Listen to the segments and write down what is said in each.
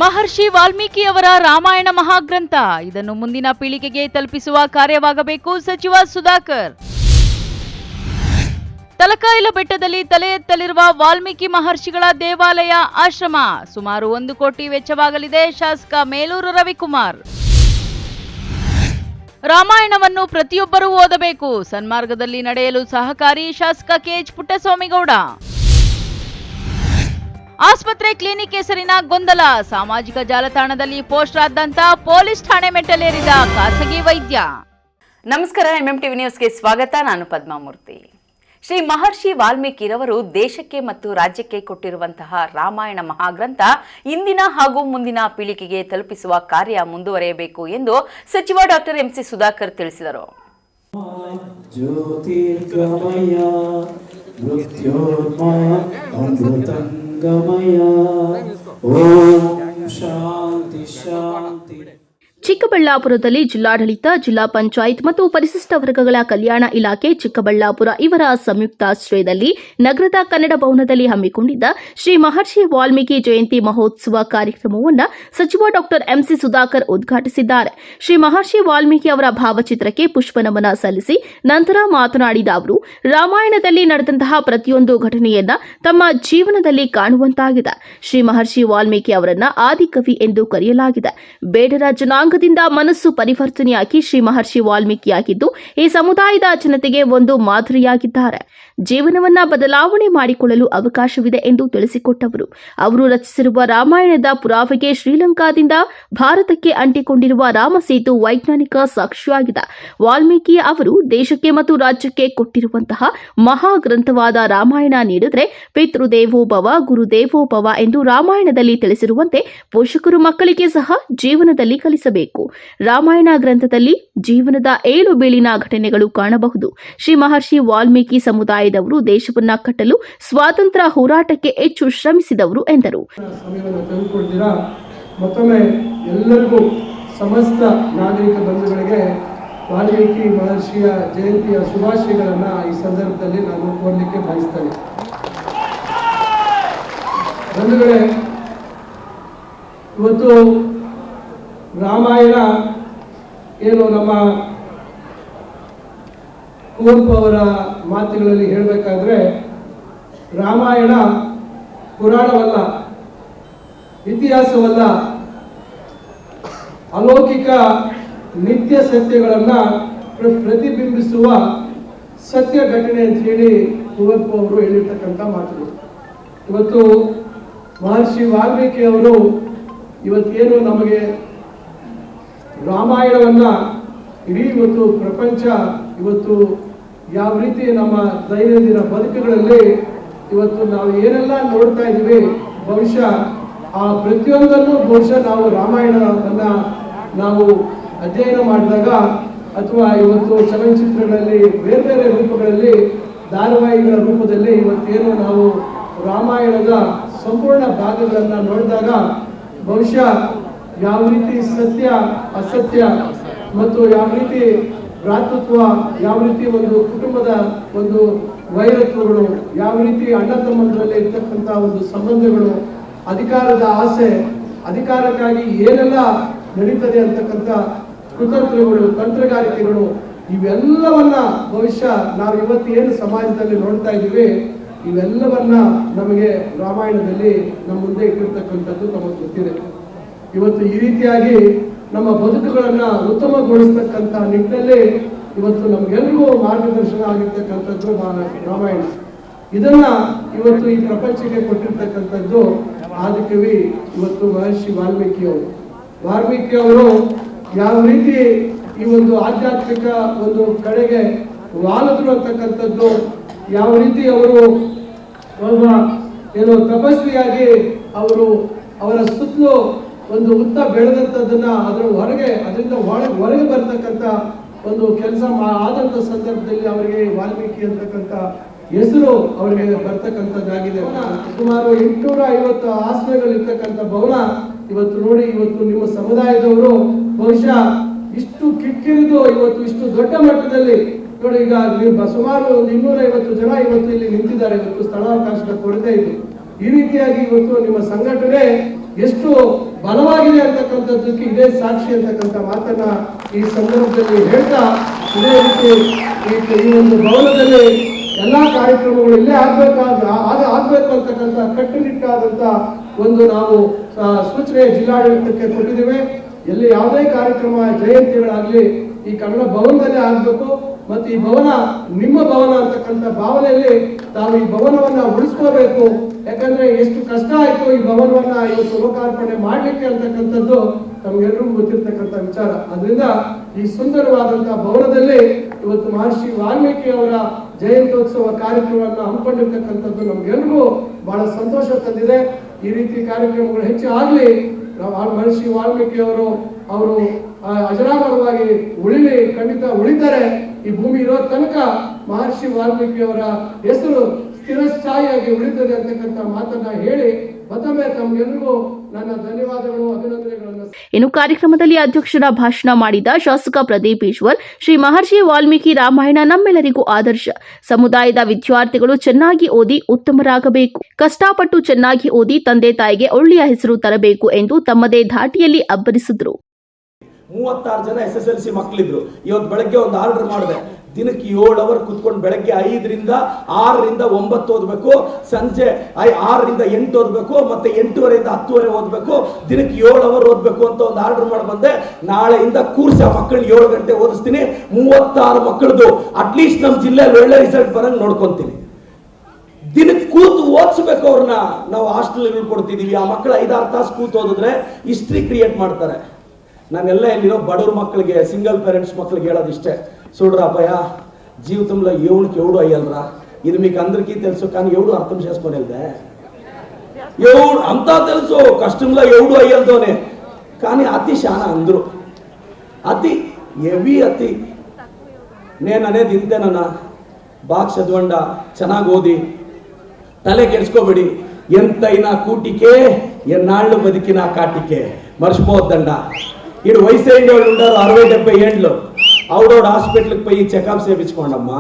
ಮಹರ್ಷಿ ವಾಲ್ಮೀಕಿಯವರ ರಾಮಾಯಣ ಮಹಾಗ್ರಂಥ ಇದನ್ನು ಮುಂದಿನ ಪೀಳಿಗೆಗೆ ತಲುಪಿಸುವ ಕಾರ್ಯವಾಗಬೇಕು. ಸಚಿವ ಸುಧಾಕರ್. ತಲಕಾಯಲ ಬೆಟ್ಟದಲ್ಲಿ ತಲೆ ಎತ್ತಲಿರುವ ವಾಲ್ಮೀಕಿ ಮಹರ್ಷಿಗಳ ದೇವಾಲಯ ಆಶ್ರಮ ಸುಮಾರು 1 ಕೋಟಿ ವೆಚ್ಚವಾಗಲಿದೆ. ಶಾಸಕ ಮೇಲೂರು ರವಿಕುಮಾರ್. ರಾಮಾಯಣವನ್ನು ಪ್ರತಿಯೊಬ್ಬರೂ ಓದಬೇಕು, ಸನ್ಮಾರ್ಗದಲ್ಲಿ ನಡೆಯಲು ಸಹಕಾರಿ. ಶಾಸಕ ಕೆಎಚ್ ಪುಟ್ಟಸ್ವಾಮಿಗೌಡ. ಆಸ್ಪತ್ರೆ ಕ್ಲಿನಿಕ್ ಹೆಸರಿನ ಗೊಂದಲ, ಸಾಮಾಜಿಕ ಜಾಲತಾಣದಲ್ಲಿ ಪೋಸ್ಟ್ ಆದಂತ ಪೊಲೀಸ್ ಠಾಣೆ ಮೆಟ್ಟಲೇರಿದ ಖಾಸಗಿ ವೈದ್ಯ. ನಮಸ್ಕಾರ, ಎಂಎಂಟಿವಿ ನ್ಯೂಸ್ಗೆ ಸ್ವಾಗತ. ನಾನು ಪದ್ಮಾಮೂರ್ತಿ. ಶ್ರೀ ಮಹರ್ಷಿ ವಾಲ್ಮೀಕಿರವರು ದೇಶಕ್ಕೆ ಮತ್ತು ರಾಜ್ಯಕ್ಕೆ ಕೊಟ್ಟಿರುವಂತಹ ರಾಮಾಯಣ ಮಹಾಗ್ರಂಥ ಇಂದಿನ ಹಾಗೂ ಮುಂದಿನ ಪೀಳಿಗೆಗೆ ತಲುಪಿಸುವ ಕಾರ್ಯ ಮುಂದುವರಿಯಬೇಕು ಎಂದು ಸಚಿವ ಡಾಕ್ಟರ್ ಎಂಸಿ ಸುಧಾಕರ್ ತಿಳಿಸಿದರು. ಚಿಕ್ಕಬಳ್ಳಾಪುರದಲ್ಲಿ ಜಿಲ್ಲಾಡಳಿತ, ಜಿಲ್ಲಾ ಪಂಚಾಯತ್ ಮತ್ತು ಪರಿಶಿಷ್ಟ ವರ್ಗಗಳ ಕಲ್ಯಾಣ ಇಲಾಖೆ ಚಿಕ್ಕಬಳ್ಳಾಪುರ ಇವರ ಸಂಯುಕ್ತಾಶ್ರಯದಲ್ಲಿ ನಗರದ ಕನ್ನಡ ಭವನದಲ್ಲಿ ಹಮ್ಮಿಕೊಂಡಿದ್ದ ಶ್ರೀ ಮಹರ್ಷಿ ವಾಲ್ಮೀಕಿ ಜಯಂತಿ ಮಹೋತ್ಸವ ಕಾರ್ಯಕ್ರಮವನ್ನು ಸಚಿವ ಡಾಕ್ಟರ್ ಎಂಸಿ ಸುಧಾಕರ್ ಉದ್ಘಾಟಿಸಿದ್ದಾರೆ. ಶ್ರೀ ಮಹರ್ಷಿ ವಾಲ್ಮೀಕಿ ಅವರ ಭಾವಚಿತ್ರಕ್ಕೆ ಪುಷ್ಪನಮನ ಸಲ್ಲಿಸಿ ನಂತರ ಮಾತನಾಡಿದ ಅವರು, ರಾಮಾಯಣದಲ್ಲಿ ನಡೆದಂತಹ ಪ್ರತಿಯೊಂದು ಘಟನೆಯನ್ನ ತಮ್ಮ ಜೀವನದಲ್ಲಿ ಕಾಣುವಂತಾಗಿದೆ. ಶ್ರೀ ಮಹರ್ಷಿ ವಾಲ್ಮೀಕಿ ಅವರನ್ನ ಆದಿಕವಿ ಎಂದು ಕರೆಯಲಾಗಿದೆ. ಬೇಡರ ಜನಾಂಗ ಮನಸ್ಸು ಪರಿವರ್ತನೆಯಾಗಿ ಶ್ರೀ ಮಹರ್ಷಿ ವಾಲ್ಮೀಕಿಯಾಗಿದ್ದು ಈ ಸಮುದಾಯದ ಜನತೆಗೆ ಒಂದು ಮಾದರಿಯಾಗಿದ್ದಾರೆ. ಜೀವನವನ್ನ ಬದಲಾವಣೆ ಮಾಡಿಕೊಳ್ಳಲು ಅವಕಾಶವಿದೆ ಎಂದು ತಿಳಿಸಿಕೊಟ್ಟವರು. ಅವರು ರಚಿಸಿರುವ ರಾಮಾಯಣದ ಪುರಾವೆಗೆ ಶ್ರೀಲಂಕಾದಿಂದ ಭಾರತಕ್ಕೆ ಅಂಟಿಕೊಂಡಿರುವ ರಾಮಸೇತು ವೈಜ್ಞಾನಿಕ ಸಾಕ್ಷಿಯಾಗಿದೆ. ವಾಲ್ಮೀಕಿ ಅವರು ದೇಶಕ್ಕೆ ಮತ್ತು ರಾಜ್ಯಕ್ಕೆ ಕೊಟ್ಟಿರುವಂತಹ ಮಹಾಗ್ರಂಥವಾದ ರಾಮಾಯಣ ನೀಡಿದರೆ ಪಿತೃದೇವೋಭವ ಗುರುದೇವೋಭವ ಎಂದು ರಾಮಾಯಣದಲ್ಲಿ ತಿಳಿಸಿರುವಂತೆ ಪೋಷಕರು ಮಕ್ಕಳಿಗೆ ಸಹ ಜೀವನದಲ್ಲಿ ಕಲಿಸಬೇಕು. ರಾಮಾಯಣ ಗ್ರಂಥದಲ್ಲಿ ಜೀವನದ 7 ಬೀಳಿನ ಘಟನೆಗಳು ಕಾಣಬಹುದು. ಶ್ರೀ ಮಹರ್ಷಿ ವಾಲ್ಮೀಕಿ ಸಮುದಾಯದವರು ದೇಶವನ್ನ ಕಟ್ಟಲು ಸ್ವಾತಂತ್ರ್ಯ ಹೋರಾಟಕ್ಕೆ ಹೆಚ್ಚು ಶ್ರಮಿಸಿದವರು ಎಂದರು. ಮತ್ತೊಮ್ಮೆ ಎಲ್ಲರಿಗೂ ಸಮಸ್ತ ನಾಗರಿಕ ಬಂಧುಗಳಿಗೆ ವಾಲ್ಮೀಕಿ ಮಹರ್ಷಿಯ ಜಯಂತಿಯ ಶುಭಾಶಯಗಳನ್ನು ಈ ಸಂದರ್ಭದಲ್ಲಿ ನಾನು ಕೋರಲಿಕ್ಕೆ ಬಯಸ್ತೇನೆ. ಬಂಧುಗಳೇ, ಇವತ್ತು ರಾಮಾಯಣ ಏನು ನಮ್ಮ ಕುವೆಂಪು ಅವರ ಮಾತುಗಳಲ್ಲಿ ಹೇಳಬೇಕಾದ್ರೆ, ರಾಮಾಯಣ ಪುರಾಣವಲ್ಲ, ಇತಿಹಾಸವಲ್ಲ, ಅಲೌಕಿಕ ನಿತ್ಯ ಸತ್ಯಗಳನ್ನು ಪ್ರತಿಬಿಂಬಿಸುವ ಸತ್ಯ ಘಟನೆ ಅಂತ ಹೇಳಿ ಕುವೆಂಪು ಅವರು ಹೇಳಿರ್ತಕ್ಕಂಥ ಮಾತುಗಳು. ಇವತ್ತು ಮಹರ್ಷಿ ವಾಲ್ಮೀಕಿ ಅವರು ಇವತ್ತೇನು ನಮಗೆ ರಾಮಾಯಣವನ್ನ ಇಡೀ ಇವತ್ತು ಪ್ರಪಂಚ ಇವತ್ತು ಯಾವ ರೀತಿ ನಮ್ಮ ದೈನಂದಿನ ಬದುಕುಗಳಲ್ಲಿ ಇವತ್ತು ನಾವು ಏನೆಲ್ಲ ನೋಡ್ತಾ ಇದ್ದೀವಿ, ಬಹುಶಃ ಆ ಪ್ರತಿಯೊಂದನ್ನು ನಾವು ರಾಮಾಯಣವನ್ನ ನಾವು ಅಧ್ಯಯನ ಮಾಡಿದಾಗ ಅಥವಾ ಇವತ್ತು ಚಲನಚಿತ್ರಗಳಲ್ಲಿ ಬೇರೆ ಬೇರೆ ರೂಪಗಳಲ್ಲಿ ಧಾರಾವಾಹಿಗಳ ರೂಪದಲ್ಲಿ ಇವತ್ತೇನು ನಾವು ರಾಮಾಯಣದ ಸಂಪೂರ್ಣ ಭಾಗಗಳನ್ನು ನೋಡಿದಾಗ ಬಹುಶಃ ಯಾವ ರೀತಿ ಸತ್ಯ ಅಸತ್ಯ ಮತ್ತು ಯಾವ ರೀತಿ ಭ್ರಾತೃತ್ವ, ಯಾವ ರೀತಿ ಒಂದು ಕುಟುಂಬದ ಒಂದು ವೈರತ್ವಗಳು, ಯಾವ ರೀತಿ ಅಣ್ಣ ತಮ್ಮಂದರಲ್ಲಿ ಇರ್ತಕ್ಕಂಥ ಒಂದು ಸಂಬಂಧಗಳು, ಅಧಿಕಾರದ ಆಸೆ, ಅಧಿಕಾರಕ್ಕಾಗಿ ಏನೆಲ್ಲ ನಡೀತದೆ ಅಂತಕ್ಕಂಥ ಕುತಂತ್ರಗಳು, ತಂತ್ರಗಾರಿಕೆಗಳು, ಇವೆಲ್ಲವನ್ನ ಬಹುಶಃ ನಾವು ಇವತ್ತು ಏನು ಸಮಾಜದಲ್ಲಿ ನೋಡ್ತಾ ಇದ್ದೀವಿ, ಇವೆಲ್ಲವನ್ನ ನಮಗೆ ರಾಮಾಯಣದಲ್ಲಿ ನಮ್ಮ ಮುಂದೆ ಇಟ್ಟಿರ್ತಕ್ಕಂಥದ್ದು ನಮಗೆ ಗೊತ್ತಿದೆ. ಇವತ್ತು ಈ ರೀತಿಯಾಗಿ ನಮ್ಮ ಬದುಕುಗಳನ್ನ ಉತ್ತಮಗೊಳಿಸ್ತಕ್ಕಂಥ ನಿಟ್ಟಿನಲ್ಲಿ ಇವತ್ತು ನಮ್ಗೆಲ್ರಿಗೂ ಮಾರ್ಗದರ್ಶನ ಆಗಿರ್ತಕ್ಕಂಥದ್ದು ರಾಮಾಯಣ. ಇದನ್ನ ಇವತ್ತು ಈ ಪ್ರಪಂಚಕ್ಕೆ ಕೊಟ್ಟಿರ್ತಕ್ಕಂಥದ್ದು ಆದಿಕವಿ ಇವತ್ತು ಮಹರ್ಷಿ ವಾಲ್ಮೀಕಿ ಅವರು ಯಾವ ರೀತಿ ಈ ಒಂದು ಆಧ್ಯಾತ್ಮಿಕ ಒಂದು ಕಡೆಗೆ ವಾಲದ್ರು ಅಂತಕ್ಕಂಥದ್ದು, ಯಾವ ರೀತಿ ಅವರು ಒಬ್ಬ ಏನು ತಪಸ್ವಿಯಾಗಿ ಅವರು ಅವರ ಸುತ್ತಲೂ ಒಂದು ಉತ್ತ ಬೆಳೆದಂಥದ್ದನ್ನ ಅದರಿಂದ ಹೊರಗೆ ಬರ್ತಕ್ಕಂಥ ಒಂದು ಕೆಲಸ ಆದಂಥ ಸಂದರ್ಭದಲ್ಲಿ ಅವರಿಗೆ ವಾಲ್ಮೀಕಿ ಅಂತಕ್ಕಂಥ ಹೆಸರು ಅವರಿಗೆ ಬರ್ತಕ್ಕಂಥದ್ದಾಗಿದೆ. ಸುಮಾರು 850 ಆಸನಗಳಿರ್ತಕ್ಕಂಥ ಭವನ ಇವತ್ತು ನೋಡಿ, ಇವತ್ತು ನಿಮ್ಮ ಸಮುದಾಯದವರು ಬಹುಶಃ ಇಷ್ಟು ಕಿಕ್ಕಿರಿದು ಇವತ್ತು ಇಷ್ಟು ದೊಡ್ಡ ಮಟ್ಟದಲ್ಲಿ ನೋಡಿ, ಈಗ ಸುಮಾರು 250 ಜನ ಇವತ್ತು ಇಲ್ಲಿ ನಿಂತಿದ್ದಾರೆ. ಇವತ್ತು ಸ್ಥಳಾವಕಾಶದ ಕೊರತೆ ಇದೆ. ಈ ರೀತಿಯಾಗಿ ಇವತ್ತು ನಿಮ್ಮ ಸಂಘಟನೆ ಎಷ್ಟು ಬಲವಾಗಿದೆ ಅಂತಕ್ಕಂಥದ್ದಕ್ಕೆ ಇದೇ ಸಾಕ್ಷಿ ಅಂತಕ್ಕಂಥ ಮಾತನ್ನ ಈ ಸಂದರ್ಭದಲ್ಲಿ ಹೇಳ್ತಾ, ಇದೇ ರೀತಿ ಈ ಒಂದು ಭವನದಲ್ಲಿ ಎಲ್ಲಾ ಕಾರ್ಯಕ್ರಮಗಳು ಇಲ್ಲೇ ಆಗ್ಬೇಕು ಅಂತಕ್ಕಂಥ ಕಟ್ಟುನಿಟ್ಟಾದಂತ ಒಂದು ನಾವು ಸೂಚನೆ ಜಿಲ್ಲಾಡಳಿತಕ್ಕೆ ಕೊಟ್ಟಿದ್ದೇವೆ. ಎಲ್ಲಿ ಯಾವುದೇ ಕಾರ್ಯಕ್ರಮ ಜಯಂತಿಗಳಾಗ್ಲಿ ಈ ಕನ್ನಡ ಭವನದಲ್ಲೇ ಆಗ್ಬೇಕು. ಮತ್ತು ಈ ಭವನ ನಿಮ್ಮ ಭವನ ಅಂತಕ್ಕಂಥ ಭಾವನೆಯಲ್ಲಿ ತಾವು ಈ ಭವನವನ್ನ ಉಳಿಸ್ಕೋಬೇಕು. ಯಾಕಂದ್ರೆ ಎಷ್ಟು ಕಷ್ಟ ಆಯ್ತು ಈ ಭವನವನ್ನ ಇವತ್ತು ಲೋಕಾರ್ಪಣೆ ಮಾಡ್ಲಿಕ್ಕೆ ಅಂತಕ್ಕಂಥದ್ದು ನಮ್ಗೆಲ್ರಿಗೂ ಗೊತ್ತಿರ್ತಕ್ಕಂಥ ವಿಚಾರ. ಅದರಿಂದ ಈ ಸುಂದರವಾದಂತಹ ಭವನದಲ್ಲಿ ಇವತ್ತು ಮಹರ್ಷಿ ವಾಲ್ಮೀಕಿ ಅವರ ಜಯಂತ್ಯೋತ್ಸವ ಕಾರ್ಯಕ್ರಮವನ್ನು ಹಮ್ಮಿಕೊಂಡಿರ್ತಕ್ಕಂಥದ್ದು ನಮ್ಗೆಲ್ರಿಗೂ ಬಹಳ ಸಂತೋಷ ತಂದಿದೆ. ಈ ರೀತಿ ಕಾರ್ಯಕ್ರಮಗಳು ಹೆಚ್ಚು ಆಗ್ಲಿ. ಮಹರ್ಷಿ ವಾಲ್ಮೀಕಿ ಅವರು ಅಜರಾಮರವಾಗಿ ಖಂಡಿತ ಉಳಿತಾರೆ. ಈ ಭೂಮಿ ಇರೋ ತನಕ ಮಹರ್ಷಿ ವಾಲ್ಮೀಕಿ ಅವರ ಹೆಸರು ಸ್ಥಿರಸ್ಥಾಯಿಯಾಗಿ ಉಳಿತದೆ ಅಂತಕ್ಕಂಥ ಮಾತನ್ನ ಹೇಳಿ ಮತ್ತೊಮ್ಮೆ ತಮ್ಗೆಲ್ರಿಗೂ ನನ್ನ ಧನ್ಯವಾದಗಳು, ಅಭಿನಂದನೆಗಳನ್ನು. ಇನ್ನು ಕಾರ್ಯಕ್ರಮದಲ್ಲಿ ಅಧ್ಯಕ್ಷರ ಭಾಷಣ ಮಾಡಿದ ಶಾಸಕ ಪ್ರದೀಪ್ ಈಶ್ವರ್, ಶ್ರೀ ಮಹರ್ಷಿ ವಾಲ್ಮೀಕಿ ರಾಮಾಯಣ ನಮ್ಮೆಲ್ಲರಿಗೂ ಆದರ್ಶ. ಸಮುದಾಯದ ವಿದ್ಯಾರ್ಥಿಗಳು ಚೆನ್ನಾಗಿ ಓದಿ ಉತ್ತಮರಾಗಬೇಕು. ಕಷ್ಟಪಟ್ಟು ಚೆನ್ನಾಗಿ ಓದಿ ತಂದೆ ತಾಯಿಗೆ ಒಳ್ಳೆಯ ಹೆಸರು ತರಬೇಕು ಎಂದು ತಮ್ಮದೇ ಧಾಟಿಯಲ್ಲಿ ಅಬ್ಬರಿಸಿದ್ರು. 36 ಜನ SSLC ಮಕ್ಕಳಿದ್ರು. ಇವತ್ತು ಬೆಳಗ್ಗೆ ಒಂದು ಆರ್ಡರ್ ಮಾಡಿದೆ, ದಿನಕ್ಕೆ 7 ಅವರ್ ಕುತ್ಕೊಂಡು ಬೆಳಗ್ಗೆ 5ರಿಂದ 6ರಿಂದ 9 ಓದಬೇಕು, ಸಂಜೆ 6ರಿಂದ 8 ಓದಬೇಕು, ಮತ್ತೆ 8:30ಯಿಂದ 10:30 ಓದಬೇಕು, ದಿನಕ್ಕೆ 7 ಅವರ್ ಓದಬೇಕು ಅಂತ ಒಂದು ಆರ್ಡರ್ ಮಾಡಿ ಬಂದೆ. ನಾಳೆಯಿಂದ ಕೂರ್ಸ ಮಕ್ಕಳನ್ನ 7 ಗಂಟೆ ಓದಿಸ್ತೀನಿ. 36 ಮಕ್ಕಳದು ಅಟ್ಲೀಸ್ಟ್ ನಮ್ಮ ಜಿಲ್ಲೆಯಲ್ಲಿ ಒಳ್ಳೆ ರಿಸಲ್ಟ್ ಬರಂಗ್ ನೋಡ್ಕೊಂತೀನಿ. ದಿನಕ್ಕೆ ಕೂತು ಓದಿಸ್ಬೇಕು ಅವ್ರನ್ನ. ನಾವು ಹಾಸ್ಟೆಲ್ಗಳು ಕೊಡ್ತಿದೀವಿ, ಆ ಮಕ್ಕಳು 5-6 ತಾಸು ಕೂತು ಓದಿದ್ರೆ ಹಿಸ್ಟ್ರಿ ಕ್ರಿಯೇಟ್ ಮಾಡ್ತಾರೆ. ನಾನೆಲ್ಲ ಇಲ್ಲಿರೋ ಬಡವ್ರ ಮಕ್ಕಳಿಗೆ, ಸಿಂಗಲ್ ಪೇರೆಂಟ್ಸ್ ಮಕ್ಕಳಿಗೆ ಹೇಳೋದಿಷ್ಟೇ, చూడరాపయ్య జీవితంలో ఎవరికి ఎవడు అయ్యాలరా, ఇది మీకు అందరికీ తెలుసు, కానీ ఎవడు అర్థం చేసుకొని వెళ్తే ఎవడు అంతా తెలుసు, కష్టంలో ఎవడు అయ్యాలతోనే, కానీ అతి చాలా అందరూ అతి ఎవి అతి. నేను అనేది ఇంతేనన్నా, బాగా చదవండా, ಚೆನ್ನಾಗಿ ಓದಿ, ತಲೆ ಕೆಡಿಸ್ಕೋಬೇಡಿ. ఎంతైనా కూటికే ఎన్నాళ్ళు బతికినా కాటికే, మర్చిపోవద్దండ. ఇడు వయసు అయిన వాళ్ళు ఉంటారు 60-70 ఏళ్ళు, ఆవిడోడు హాస్పిటల్కి పోయి చెకప్ చేయించుకోండమ్మా.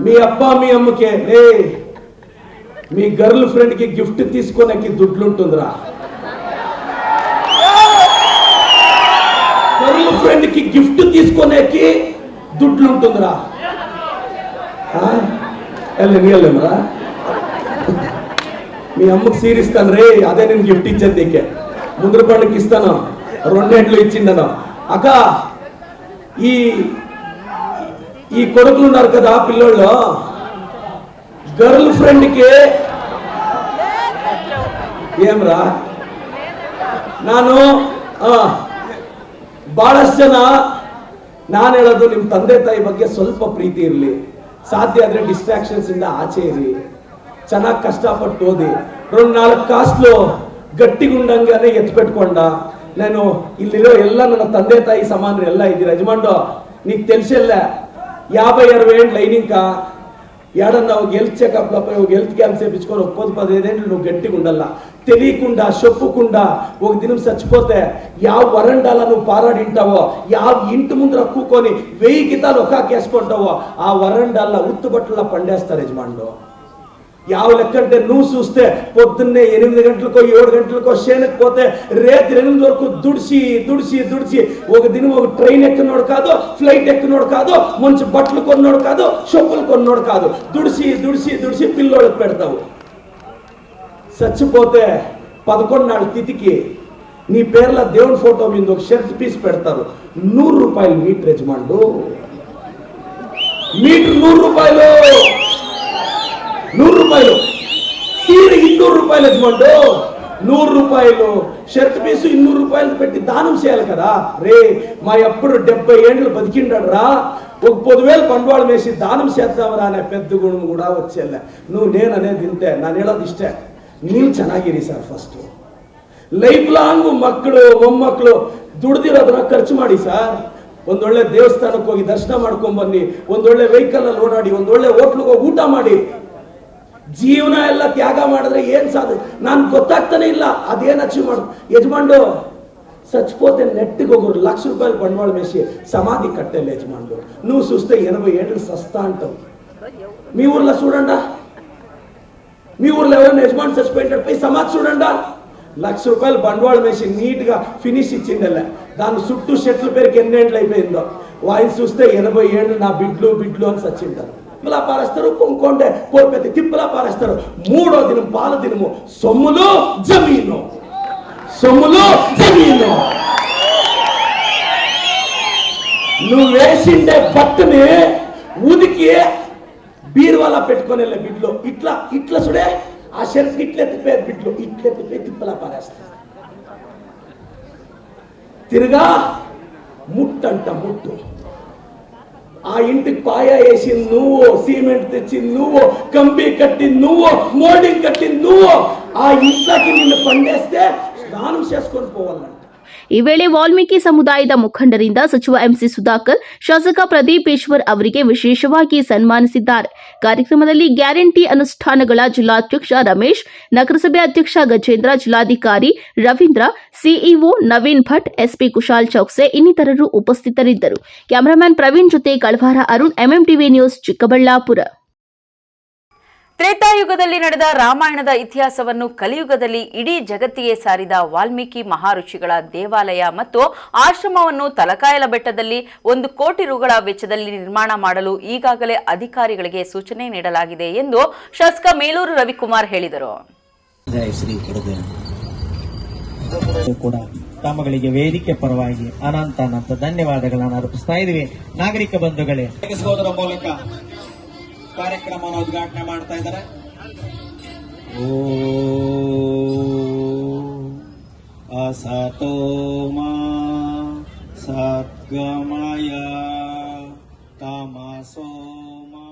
మీ అబ్బా మీ అమ్మకే మీ గర్ల్ ఫ్రెండ్కి గిఫ్ట్ తీసుకోనకి దుడ్లుంటుందిరా. గర్ల్ ఫ్రెండ్కి గిఫ్ట్ తీసుకోనేకి దుడ్లుంటుందిరా. వెళ్ళలేమరా, మీ అమ్మకి సీరిస్తాను రే, అదే నేను గిఫ్ట్ ఇచ్చేది నీకే. ముందర పండుగకి ఇస్తాను, 2 ఏళ్ళు ఇచ్చిండను. అక్క ఈ కొడుకులు ఉన్నారు కదా పిల్లోళ్ళు, గర్ల్ ఫ్రెండ్కి ఏమ్రా, ನಾನು ಬಹಳಷ್ಟು ಜನ ನಾನು ಹೇಳೋದು, ನಿಮ್ಮ ತಂದೆ ತಾಯಿ ಬಗ್ಗೆ ಸ್ವಲ್ಪ ಪ್ರೀತಿ ಇರಲಿ, ಸಾಧ್ಯ ಆದ್ರೆ ಡಿಸ್ಟ್ರಾಕ್ಷನ್ಸ್ ಇಂದ ಆಚೆ ಇರಿ, ಚೆನ್ನಾಗಿ ಕಷ್ಟಪಟ್ಟು ಓದಿ. 2-4 ಕಾಸ್ಲು ಗಟ್ಟಿಗುಂಡಂಗಾನೆ ಎತ್పెట్టుಕೊಂಡ. నేను ఇల్లిలో ಎಲ್ಲ ನನ್ನ ತಂದೆ ತಾಯಿ ಸಮಾನರು ಎಲ್ಲ ಇದ್ದೀರ యజమానుడు. నీకు తెలిసేలా 50-60 ఏళ్ళు అయినాక ఏడన్నా ఒక హెల్త్ చెకప్లో పోయి ఒక హెల్త్ క్యాంప్ చేయించుకొని 10-15 ఏళ్ళు నువ్వు గట్టిగా ఉండాల. తెలియకుండా చెప్పుకుండా ఒక దినం చచ్చిపోతే ಯಾವ వరండాల నువ్వు పారాడింటావో, ಯಾವ ఇంటి ముందర కూకొని 1000 గీతాలు ఒకాకేసుకుంటావో, ఆ వరండాల ఉత్తుబట్టలా పండేస్తారు యజమానుడు. ಯಾವ ಲೆಕ್ಕಂటే నువ్వు చూస్తే పొద్దున్నే 8 గంటలకో 7 గంటలకో షేనకు పోతే రేత్రి 8 వరకు దుడిచి ఒక దినం ఒక ట్రైన్ ఎక్కనోడు కాదు, ఫ్లైట్ ఎక్కనోడు కాదు, మంచి బట్టలు కొన్నోడు కాదు, చెప్పులు కొన్నోడు కాదు, దుడిచి పిల్లోళ్ళకి పెడతావు. చచ్చిపోతే 11 నాడు తిథికి నీ పేర్ల దేవుని ఫోటో మీద ఒక షర్ట్ పీస్ పెడతారు. 100 రూపాయలు మీటర్ యజమానుడు, మీటర్ 100 రూపాయలు, 100 రూపాయలు. సీర 200 రూపాయలు యజమానుడు, 100 రూపాయలు షర్ట్ పీసు 200 రూపాయలు పెట్టి దానం చేయాలి కదా. రే మా ఎప్పుడు 70 ఏళ్ళు బతికిండాడు రా, ఒక 10,000 బండవాళం వేసి దానం చేద్దామరా అనే పెద్ద గుణం కూడా వచ్చేಲ್ಲ. నువ్వు నేను అనేది ಇಂತೆ, ನಾನು ಹೇಳೋದು ಇಷ್ಟೇ, ನೀವು ಚೆನ್ನಾಗಿರಿ ಸರ್. ಫಸ್ಟ್ ಲೈಫ್ ಲಾಂಗ್ ಮಕ್ಕಳು ಮೊಮ್ಮಕ್ಕಳು ದುಡ್ದಿರೋದನ್ನ ಖರ್ಚು ಮಾಡಿ ಸರ್. ಒಂದೊಳ್ಳೆ ದೇವಸ್ಥಾನಕ್ಕೆ ಹೋಗಿ ದರ್ಶನ ಮಾಡ್ಕೊಂಡ್ ಬನ್ನಿ, ಒಂದೊಳ್ಳೆ ವೆಹಿಕಲ್ ಅಲ್ಲಿ ಓಡಾಡಿ, ಒಂದೊಳ್ಳೆ ಹೋಟ್ಲಿಗೆ ಹೋಗಿ ಊಟ ಮಾಡಿ. ಜೀವನ ಎಲ್ಲ ತ್ಯಾಗ ಮಾಡಿದ್ರೆ ಏನ್ ಸಾಧು ನಾನು ಗೊತ್ತಾಗ್ತಾನೆ ಇಲ್ಲ, ಅದೇನ್ ಅಚೀವ್ ಮಾಡು. యజమానుడు చచ్చిపోతే నెట్టికి ఒక 1,00,000 రూపాయలు బండవాళ వేసి సమాధి కట్టేళ్ళు యజమానుడు. నువ్వు చూస్తే 80 ఏళ్ళు సస్తా అంటావు. మీ ఊర్లో చూడండా, మీ ఊర్లో ఎవరైనా యజమాని చచ్చిపోయినట్టు పోయి సమాధి చూడండా. ₹1,00,000 ಬಂಡವಾಳ ಮೇಸಿ నీట్గా ఫినిష్ ఇచ్చిందలే దాన్ని చుట్టూ చెట్లు పేరుకి ఎన్నేళ్ళు అయిపోయిందో వాయిన్ చూస్తే 80 ఏళ్ళు నా బిడ్లు అని సచ్చింటారు. తిప్పలా పారేస్తారు, కొంకొండే కోల్పెత్తి తిప్పలా పారేస్తారు. 3వ దినం పాల దినము సొమ్ములు జమీను నువ్వు వేసిండే బట్టని ఉదికి బీరువాలా పెట్టుకొని వెళ్ళే బిడ్లు ఇట్లా చూడే ఆ షర్ట్ ఇట్లెత్తిపోయే బిడ్లు ఇట్లెత్తిపోయి తిప్పలా పారేస్తారు. తిరగా ముట్టు ఆ ఇంటికి పాయ వేసి నువ్వు, సిమెంట్ తెచ్చి నువ్వు, కంబి కట్టి నువ్వు, మోల్డింగ్ కట్టి నువ్వు, ఆ ఇంట్లోకి నిన్ను పండేస్తే స్నానం చేసుకొని పోవాలంట. ಈ ವೇಳೆ ವಾಲ್ಮೀಕಿ ಸಮುದಾಯದ ಮುಖಂಡರಿಂದ ಸಚಿವ ಎಂಸಿ ಸುಧಾಕರ್, ಶಾಸಕ ಪ್ರದೀಪ್ ಈಶ್ವರ್ ಅವರಿಗೆ ವಿಶೇಷವಾಗಿ ಸನ್ಮಾನಿಸಿದ್ದಾರೆ. ಕಾರ್ಯಕ್ರಮದಲ್ಲಿ ಗ್ಯಾರಂಟಿ ಅನುಷ್ಠಾನಗಳ ಜಿಲ್ಲಾಧ್ಯಕ್ಷ ರಮೇಶ್, ನಗರಸಭೆ ಅಧ್ಯಕ್ಷ ಗಜೇಂದ್ರ, ಜಿಲ್ಲಾಧಿಕಾರಿ ರವೀಂದ್ರ, ಸಿಇಒ ನವೀನ್ ಭಟ್, ಎಸ್ಪಿ ಕುಶಾಲ್ ಚೌಕ್ಸೆ ಇನ್ನಿತರರು ಉಪಸ್ಥಿತರಿದ್ದರು. ಕ್ಯಾಮರಾಮನ್ ಪ್ರವೀಣ್ ಜೊತೆ ಕಳವಾರ ಅರುಣ್, ಎಂಎಂಟಿವಿ ನ್ಯೂಸ್, ಚಿಕ್ಕಬಳ್ಳಾಪುರ. ತ್ರೇತಾಯುಗದಲ್ಲಿ ನಡೆದ ರಾಮಾಯಣದ ಇತಿಹಾಸವನ್ನು ಕಲಿಯುಗದಲ್ಲಿ ಇಡೀ ಜಗತ್ತಿಗೆ ಸಾರಿದ ವಾಲ್ಮೀಕಿ ಮಹರ್ಷಿಗಳ ದೇವಾಲಯ ಮತ್ತು ಆಶ್ರಮವನ್ನು ತಲಕಾಯಲ ಬೆಟ್ಟದಲ್ಲಿ 1 ಕೋಟಿ ರುಗಳ ವೆಚ್ಚದಲ್ಲಿ ನಿರ್ಮಾಣ ಮಾಡಲು ಈಗಾಗಲೇ ಅಧಿಕಾರಿಗಳಿಗೆ ಸೂಚನೆ ನೀಡಲಾಗಿದೆ ಎಂದು ಶಾಸಕ ಮೇಲೂರು ರವಿಕುಮಾರ್ ಹೇಳಿದರು. ಕೂಡ ತಮ್ಮಗಳಿಗೆ ವೇದಿಕೆ ಪರವಾಗಿ ಅನಂತ ಧನ್ಯವಾದಗಳನ್ನು ಅರ್ಪಿಸ್ತಾ ಇದ್ದೀವಿ. ನಾಗರಿಕ ಬಂಧುಗಳೇ, ಮೂಲಕ ಕಾರ್ಯಕ್ರಮವನ್ನು ಉದ್ಘಾಟನೆ ಮಾಡ್ತಾ ಇದ್ದಾರೆ. ಅಸತೋ ಮಾ ಸದ್ಗಮಯ ತಮಸೋ ಮಾ.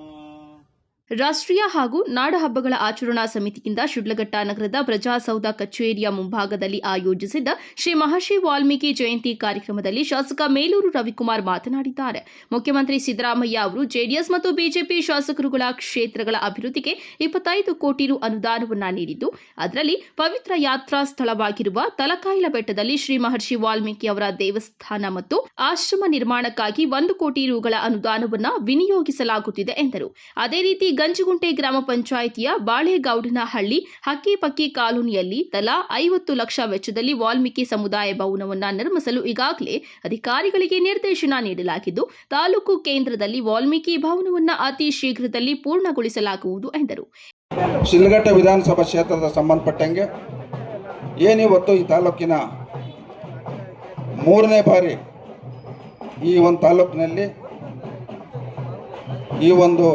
ರಾಷ್ಟ್ರೀಯ ಹಾಗೂ ನಾಡ ಹಬ್ಬಗಳ ಆಚರಣಾ ಸಮಿತಿಯಿಂದ ಶಿಡ್ಲಘಟ್ಟ ನಗರದ ಪ್ರಜಾಸೌಧ ಕಚೇರಿಯ ಮುಂಭಾಗದಲ್ಲಿ ಆಯೋಜಿಸಿದ್ದ ಶ್ರೀ ಮಹರ್ಷಿ ವಾಲ್ಮೀಕಿ ಜಯಂತಿ ಕಾರ್ಯಕ್ರಮದಲ್ಲಿ ಶಾಸಕ ಮೇಲೂರು ರವಿಕುಮಾರ್ ಮಾತನಾಡಿದ್ದಾರೆ. ಮುಖ್ಯಮಂತ್ರಿ ಸಿದ್ದರಾಮಯ್ಯ ಅವರು ಜೆಡಿಎಸ್ ಮತ್ತು ಬಿಜೆಪಿ ಶಾಸಕರುಗಳ ಕ್ಷೇತ್ರಗಳ ಅಭಿವೃದ್ಧಿಗೆ 25 ಕೋಟಿ ರು ಅನುದಾನವನ್ನ ನೀಡಿದ್ದು, ಅದರಲ್ಲಿ ಪವಿತ್ರ ಯಾತ್ರಾ ಸ್ಥಳವಾಗಿರುವ ತಲಕಾಯಲ ಬೆಟ್ಟದಲ್ಲಿ ಶ್ರೀ ಮಹರ್ಷಿ ವಾಲ್ಮೀಕಿ ಅವರ ದೇವಸ್ಥಾನ ಮತ್ತು ಆಶ್ರಮ ನಿರ್ಮಾಣಕ್ಕಾಗಿ 1 ಕೋಟಿ ರುಗಳ ಅನುದಾನವನ್ನ ವಿನಿಯೋಗಿಸಲಾಗುತ್ತಿದೆ ಎಂದರು. ಅದೇ ರೀತಿ ಗಂಜಗುಂಟೆ ಗ್ರಾಮ ಪಂಚಾಯಿತಿಯ ಬಾಳೆಗೌಡನಹಳ್ಳಿ ಹಕ್ಕಿಪಕ್ಕಿ ಕಾಲೋನಿಯಲ್ಲಿ ತಲಾ 50 ಲಕ್ಷ ವೆಚ್ಚದಲ್ಲಿ ವಾಲ್ಮೀಕಿ ಸಮುದಾಯ ಭವನವನ್ನು ನಿರ್ಮಿಸಲು ಈಗಾಗಲೇ ಅಧಿಕಾರಿಗಳಿಗೆ ನಿರ್ದೇಶನ ನೀಡಲಾಗಿದ್ದು, ತಾಲೂಕು ಕೇಂದ್ರದಲ್ಲಿ ವಾಲ್ಮೀಕಿ ಭವನವನ್ನು ಅತಿ ಶೀಘ್ರದಲ್ಲಿ ಪೂರ್ಣಗೊಳಿಸಲಾಗುವುದು ಎಂದರು. ಶಿಡ್ಲಘಟ್ಟ ವಿಧಾನಸಭಾ ಕ್ಷೇತ್ರದ ಸಂಬಂಧಪಟ್ಟಂಗೆ ಏನಿವತ್ತು ಈ ತಾಲೂಕಿನ 3ನೇ ಬಾರಿ ಈ ಒಂದು ತಾಲೂಕಿನಲ್ಲಿ ಈ ಒಂದು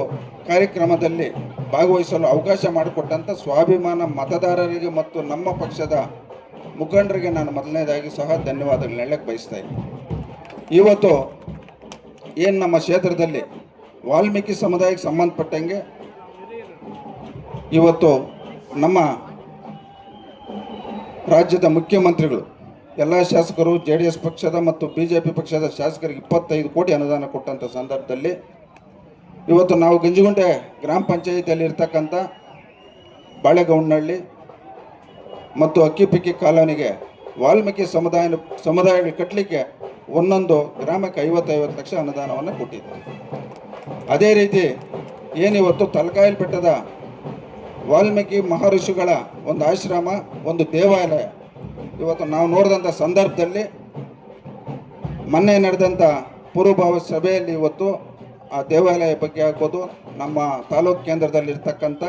ಕಾರ್ಯಕ್ರಮದಲ್ಲಿ ಭಾಗವಹಿಸಲು ಅವಕಾಶ ಮಾಡಿಕೊಟ್ಟಂಥ ಸ್ವಾಭಿಮಾನ ಮತದಾರರಿಗೆ ಮತ್ತು ನಮ್ಮ ಪಕ್ಷದ ಮುಖಂಡರಿಗೆ ನಾನು ಮೊದಲನೇದಾಗಿ ಸಹ ಧನ್ಯವಾದಗಳು ಹೇಳಕ್ಕೆ ಬಯಸ್ತಾ ಇದ್ದೀನಿ. ಇವತ್ತು ಏನು ನಮ್ಮ ಕ್ಷೇತ್ರದಲ್ಲಿ ವಾಲ್ಮೀಕಿ ಸಮುದಾಯಕ್ಕೆ ಸಂಬಂಧಪಟ್ಟಂಗೆ ಇವತ್ತು ನಮ್ಮ ರಾಜ್ಯದ ಮುಖ್ಯಮಂತ್ರಿಗಳು ಎಲ್ಲ ಶಾಸಕರು JDS ಪಕ್ಷದ ಮತ್ತು BJP ಪಕ್ಷದ ಶಾಸಕರಿಗೆ 25 ಕೋಟಿ ಅನುದಾನ ಕೊಟ್ಟಂಥ ಸಂದರ್ಭದಲ್ಲಿ ಇವತ್ತು ನಾವು ಗಂಜಗುಂಟೆ ಗ್ರಾಮ ಪಂಚಾಯಿತಿಯಲ್ಲಿ ಇರ್ತಕ್ಕಂಥ ಬಾಳೆಗೌಡನಹಳ್ಳಿ ಮತ್ತು ಹಕ್ಕಿಪಿಕ್ಕಿ ಕಾಲೋನಿಗೆ ವಾಲ್ಮೀಕಿ ಸಮುದಾಯಗಳು ಕಟ್ಟಲಿಕ್ಕೆ ಒಂದೊಂದು ಗ್ರಾಮಕ್ಕೆ 50 ಲಕ್ಷ ಅನುದಾನವನ್ನು ಕೊಟ್ಟಿದ್ದಾರೆ. ಅದೇ ರೀತಿ ಏನಿವತ್ತು ತಲಕಾಯಲ ಬೆಟ್ಟದ ವಾಲ್ಮೀಕಿ ಮಹರ್ಷಿಗಳ ಒಂದು ಆಶ್ರಮ, ಒಂದು ದೇವಾಲಯ ಇವತ್ತು ನಾವು ನೋಡಿದಂಥ ಸಂದರ್ಭದಲ್ಲಿ ಮೊನ್ನೆ ನಡೆದಂಥ ಪೂರ್ವಭಾವಿ ಸಭೆಯಲ್ಲಿ ಇವತ್ತು ಆ ದೇವಾಲಯ ಬಗ್ಗೆ ಆಗ್ಬೋದು, ನಮ್ಮ ತಾಲೂಕು ಕೇಂದ್ರದಲ್ಲಿರ್ತಕ್ಕಂಥ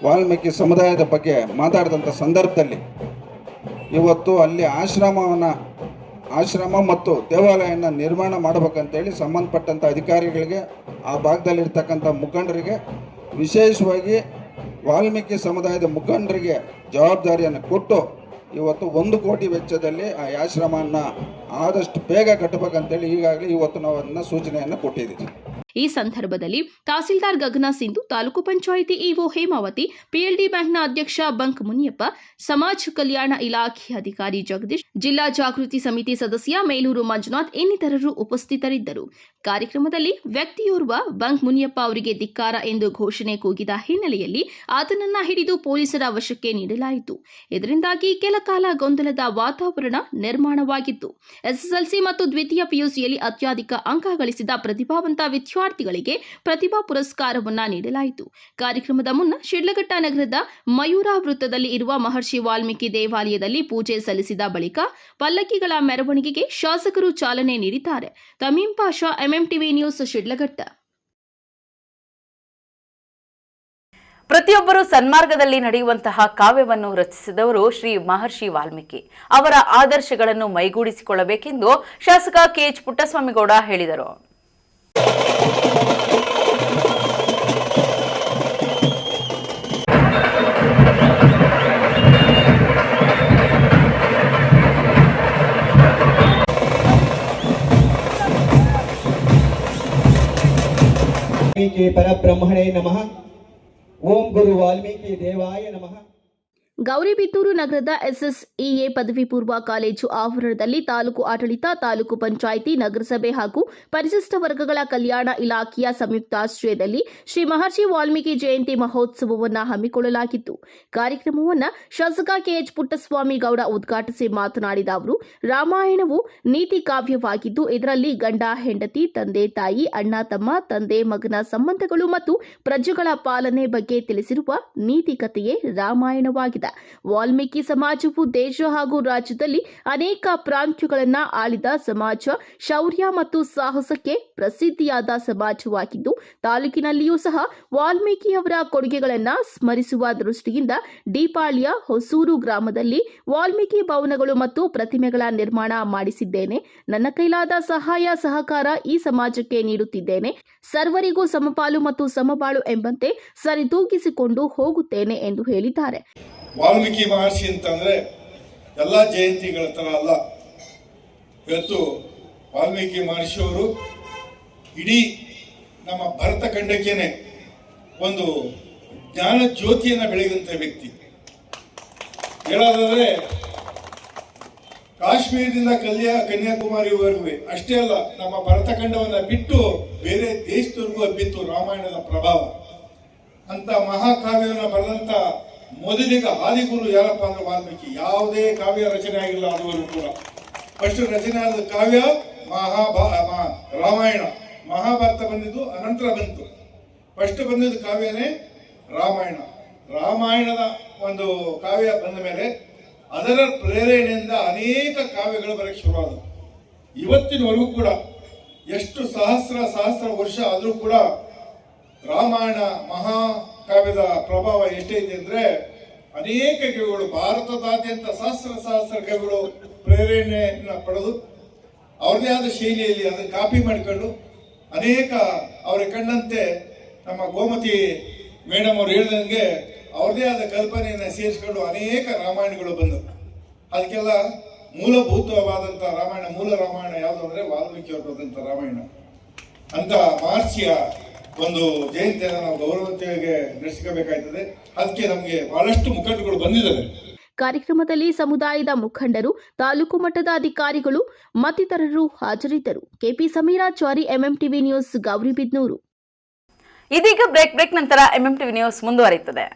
ವಾಲ್ಮೀಕಿ ಸಮುದಾಯದ ಬಗ್ಗೆ ಮಾತಾಡಿದಂಥ ಸಂದರ್ಭದಲ್ಲಿ ಇವತ್ತು ಅಲ್ಲಿ ಆಶ್ರಮ ಮತ್ತು ದೇವಾಲಯನ ನಿರ್ಮಾಣ ಮಾಡಬೇಕಂತೇಳಿ ಸಂಬಂಧಪಟ್ಟಂಥ ಅಧಿಕಾರಿಗಳಿಗೆ, ಆ ಭಾಗದಲ್ಲಿರ್ತಕ್ಕಂಥ ಮುಖಂಡರಿಗೆ, ವಿಶೇಷವಾಗಿ ವಾಲ್ಮೀಕಿ ಸಮುದಾಯದ ಮುಖಂಡರಿಗೆ ಜವಾಬ್ದಾರಿಯನ್ನು ಕೊಟ್ಟು ಇವತ್ತು 1 ಕೋಟಿ ವೆಚ್ಚದಲ್ಲಿ ಆ ಆಶ್ರಮವನ್ನು ಆದಷ್ಟು ಬೇಗ ಕಟ್ಟಬೇಕಂತೇಳಿ ಈಗಾಗಲೇ ಇವತ್ತು ನಾವು ಅದನ್ನು ಸೂಚನೆಯನ್ನು ಕೊಟ್ಟಿದ್ದೀವಿ. ಈ ಸಂದರ್ಭದಲ್ಲಿ ತಹಸೀಲ್ದಾರ್ ಗಗನ ಸಿಂಧು, ತಾಲೂಕು ಪಂಚಾಯಿತಿ ಇಒ ಹೇಮಾವತಿ, ಪಿಎಲ್ಡಿ ಬ್ಯಾಂಕ್ನ ಅಧ್ಯಕ್ಷ ಬಂಕ್ ಮುನಿಯಪ್ಪ, ಸಮಾಜ ಕಲ್ಯಾಣ ಇಲಾಖೆ ಅಧಿಕಾರಿ ಜಗದೀಶ್, ಜಿಲ್ಲಾ ಜಾಗೃತಿ ಸಮಿತಿ ಸದಸ್ಯ ಮೇಲೂರು ಮಂಜುನಾಥ್ ಇನ್ನಿತರರು ಉಪಸ್ಥಿತರಿದ್ದರು. ಕಾರ್ಯಕ್ರಮದಲ್ಲಿ ವ್ಯಕ್ತಿಯೋರ್ವ ಬಂಕ್ ಮುನಿಯಪ್ಪ ಅವರಿಗೆ ಧಿಕ್ಕಾರ ಎಂದು ಘೋಷಣೆ ಕೂಗಿದ ಹಿನ್ನೆಲೆಯಲ್ಲಿ ಆತನನ್ನ ಹಿಡಿದು ಪೊಲೀಸರ ವಶಕ್ಕೆ ನೀಡಲಾಯಿತು. ಇದರಿಂದಾಗಿ ಕೆಲ ಕಾಲ ಗೊಂದಲದ ವಾತಾವರಣ ನಿರ್ಮಾಣವಾಗಿತ್ತು. ಎಸ್ಎಸ್ಎಲ್ಸಿ ಮತ್ತು ದ್ವಿತೀಯ ಪಿಯುಸಿಯಲ್ಲಿ ಅತ್ಯಧಿಕ ಅಂಕ ಗಳಿಸಿದ ಪ್ರತಿಭಾವಂತ ವಿದ್ಯಾರ್ಥಿ ವಿದ್ಯಾರ್ಥಿಗಳಿಗೆ ಪ್ರತಿಭಾ ಪುರಸ್ಕಾರವನ್ನ ನೀಡಲಾಯಿತು. ಕಾರ್ಯಕ್ರಮದ ಮುನ್ನ ಶಿಡ್ಲಘಟ್ಟ ನಗರದ ಮಯೂರ ವೃತ್ತದಲ್ಲಿ ಇರುವ ಮಹರ್ಷಿ ವಾಲ್ಮೀಕಿ ದೇವಾಲಯದಲ್ಲಿ ಪೂಜೆ ಸಲ್ಲಿಸಿದ ಬಳಿಕ ಪಲ್ಲಕ್ಕಿಗಳ ಮೆರವಣಿಗೆಗೆ ಶಾಸಕರು ಚಾಲನೆ ನೀಡಿದ್ದಾರೆ. ತಮೀಂ ಪಾಷಾ, ಎಂಎಂಟಿವಿ ನ್ಯೂಸ್, ಶಿಡ್ಲಘಟ್ಟ. ಪ್ರತಿಯೊಬ್ಬರು ಸನ್ಮಾರ್ಗದಲ್ಲಿ ನಡೆಯುವಂತಹ ಕಾವ್ಯವನ್ನು ರಚಿಸಿದವರು ಶ್ರೀ ಮಹರ್ಷಿ ವಾಲ್ಮೀಕಿ. ಅವರ ಆದರ್ಶಗಳನ್ನು ಮೈಗೂಡಿಸಿಕೊಳ್ಳಬೇಕೆಂದು ಶಾಸಕ ಕೆಎಚ್ ಪುಟ್ಟಸ್ವಾಮಿಗೌಡ ಹೇಳಿದರು. ವಾಲ್ಮೀಕಿ ಪರಬ್ರಹ್ಮಣೇ ನಮಃ. ಓಂ ಗುರು ವಾಲ್ಮೀಕಿ ದೇವಾಯ ನಮಃ. ಗೌರಿಬಿದನೂರು ನಗರದ ಎಸ್ಎಸ್ಇಎ ಪದವಿ ಪೂರ್ವ ಕಾಲೇಜು ಆವರಣದಲ್ಲಿ ತಾಲೂಕು ಆಡಳಿತ, ತಾಲೂಕು ಪಂಚಾಯಿತಿ, ನಗರಸಭೆ ಹಾಗೂ ಪರಿಶಿಷ್ಟ ವರ್ಗಗಳ ಕಲ್ಯಾಣ ಇಲಾಖೆಯ ಸಂಯುಕ್ತಾಶ್ರಯದಲ್ಲಿ ಶ್ರೀ ಮಹರ್ಷಿ ವಾಲ್ಮೀಕಿ ಜಯಂತಿ ಮಹೋತ್ಸವವನ್ನು ಹಮ್ಮಿಕೊಳ್ಳಲಾಗಿತ್ತು. ಕಾರ್ಯಕ್ರಮವನ್ನು ಶಾಸಕ ಕೆಎಚ್ ಪುಟ್ಟಸ್ವಾಮಿ ಗೌಡ ಉದ್ಘಾಟಿಸಿ ಮಾತನಾಡಿದ ಅವರು, ರಾಮಾಯಣವು ನೀತಿ ಕಾವ್ಯವಾಗಿದ್ದು ಇದರಲ್ಲಿ ಗಂಡ ಹೆಂಡತಿ, ತಂದೆ ತಾಯಿ, ಅಣ್ಣ ತಮ್ಮ, ತಂದೆ ಮಗನ ಸಂಬಂಧಗಳು ಮತ್ತು ಪ್ರಜೆಗಳ ಪಾಲನೆ ಬಗ್ಗೆ ತಿಳಿಸಿರುವ ನೀತಿ ಕಥೆಯೇ ರಾಮಾಯಣವಾಗಿದೆ. ವಾಲ್ಮೀಕಿ ಸಮಾಜವು ದೇಶ ಹಾಗೂ ರಾಜ್ಯದಲ್ಲಿ ಅನೇಕ ಪ್ರಾಂತ್ಯಗಳನ್ನು ಆಳಿದ ಸಮಾಜ, ಶೌರ್ಯ ಮತ್ತು ಸಾಹಸಕ್ಕೆ ಪ್ರಸಿದ್ಧಿಯಾದ ಸಮಾಜವಾಗಿದ್ದು, ತಾಲೂಕಿನಲ್ಲಿಯೂ ಸಹ ವಾಲ್ಮೀಕಿಯವರ ಕೊಡುಗೆಗಳನ್ನು ಸ್ಮರಿಸುವ ದೃಷ್ಟಿಯಿಂದ ಡಿಪಾಳ್ಯ, ಹೊಸೂರು ಗ್ರಾಮದಲ್ಲಿ ವಾಲ್ಮೀಕಿ ಭವನಗಳು ಮತ್ತು ಪ್ರತಿಮೆಗಳ ನಿರ್ಮಾಣ ಮಾಡಿಸಿದ್ದೇನೆ. ನನ್ನ ಕೈಲಾದ ಸಹಾಯ ಸಹಕಾರ ಈ ಸಮಾಜಕ್ಕೆ ನೀಡುತ್ತಿದ್ದೇನೆ. ಸರ್ವರಿಗೂ ಸಮಪಾಲು ಮತ್ತು ಸಮಬಾಳು ಎಂಬಂತೆ ಸರಿದೂಗಿಸಿಕೊಂಡು ಹೋಗುತ್ತೇನೆ ಎಂದು ಹೇಳಿದ್ದಾರೆ. ವಾಲ್ಮೀಕಿ ಮಹರ್ಷಿ ಅಂತಂದ್ರೆ ಎಲ್ಲ ಜಯಂತಿಗಳ ತರ ಅಲ್ಲ. ಇವತ್ತು ವಾಲ್ಮೀಕಿ ಮಹರ್ಷಿಯವರು ಇಡೀ ನಮ್ಮ ಭರತ ಖಂಡಕ್ಕೇನೆ ಒಂದು ಜ್ಞಾನ ಜ್ಯೋತಿಯನ್ನು ಬೆಳಗಿದಂಥ ವ್ಯಕ್ತಿ. ಹೇಳೋದಾದ್ರೆ ಕಾಶ್ಮೀರದಿಂದ ಕನ್ಯಾಕುಮಾರಿವರೆಗೂ ಅಷ್ಟೇ ಅಲ್ಲ, ನಮ್ಮ ಭರತ ಖಂಡವನ್ನು ಬಿಟ್ಟು ಬೇರೆ ದೇಶದವರೆಗೂ ಹಬ್ಬಿತ್ತು ರಾಮಾಯಣದ ಪ್ರಭಾವ. ಅಂತ ಮಹಾಕಾವ್ಯವನ್ನು ಬರೆದಂತ ಮೊದಲಿಗ ಆದಿಗುರು ಯಾರಪ್ಪ ಅಂದ್ರೆ ವಾಲ್ಮೀಕಿ. ಯಾವುದೇ ಕಾವ್ಯ ರಚನೆ ಆಗಿಲ್ಲ ಅದುವರೆಗೂ ಕೂಡ. ಫಸ್ಟ್ ರಚನೆ ಆದ ಕಾವ್ಯ ರಾಮಾಯಣ. ಮಹಾಭಾರತ ಬಂದಿದ್ದು ಅನಂತರ ಬಂತು. ಫಸ್ಟ್ ಬಂದಿದ್ದು ಕಾವ್ಯನೇ ರಾಮಾಯಣ. ರಾಮಾಯಣದ ಒಂದು ಕಾವ್ಯ ಬಂದ ಮೇಲೆ ಅದರ ಪ್ರೇರಣೆಯಿಂದ ಅನೇಕ ಕಾವ್ಯಗಳು ಬರಕ್ಕೆ ಶುರುವಾದವು. ಇವತ್ತಿನವರೆಗೂ ಕೂಡ ಎಷ್ಟು ಸಹಸ್ರ ವರ್ಷ ಆದರೂ ಕೂಡ ರಾಮಾಯಣ ಮಹಾಕಾವ್ಯದ ಪ್ರಭಾವ ಎಷ್ಟೈತೆ ಅಂದ್ರೆ ಅನೇಕ ಕವಿಗಳು ಭಾರತದಾದ್ಯಂತ ಸಹಸ್ರ ಕವಿಗಳು ಪ್ರೇರಣೆಯನ್ನು ಪಡೆದು ಅವ್ರದೇ ಆದ ಶೈಲಿಯಲ್ಲಿ ಅದನ್ನು ಕಾಪಿ ಮಾಡಿಕೊಂಡು ಅನೇಕ ಅವರಿಗೆ ಕಂಡಂತೆ ನಮ್ಮ ಗೋಮತಿ ಮೇಡಮ್ ಅವರು ಹೇಳಿದಂಗೆ ಅವ್ರದೇ ಆದ ಕಲ್ಪನೆಯನ್ನು ಸೇರಿಸಿಕೊಂಡು ಅನೇಕ ರಾಮಾಯಣಗಳು ಬಂದವು. ಅದಕ್ಕೆಲ್ಲ ಮೂಲಭೂತವಾದಂಥ ರಾಮಾಯಣ, ಮೂಲ ರಾಮಾಯಣ ಯಾವುದು ಅಂದ್ರೆ ವಾಲ್ಮೀಕಿ ಅವರು ಬರೆದಂಥ ರಾಮಾಯಣ. ಅಂತ ಮಹರ್ಷಿಯ ಒಂದು ಜಯಂತಿಯನ್ನು ನಾವು ಗೌರವತೆಯಾಗಿ ನಡೆಸಿಕೊಳ್ಳಬೇಕಾಗ್ತದೆ. ಅದಕ್ಕೆ ನಮಗೆ ಬಹಳಷ್ಟು ಮುಖಂಡಗಳು ಬಂದಿದ್ದಾರೆ. ಕಾರ್ಯಕ್ರಮದಲ್ಲಿ ಸಮುದಾಯದ ಮುಖಂಡರು, ತಾಲೂಕು ಮಟ್ಟದ ಅಧಿಕಾರಿಗಳು ಮತ್ತಿತರರು ಹಾಜರಿದ್ದರು. KP Sameerachari, MMTV news, Gauribidanur. ಇದೀಗ ಬ್ರೇಕ್ ನಂತರ ಎಂಎಂಟಿವಿ ನ್ಯೂಸ್ ಮುಂದುವರಿಯುತ್ತದೆ.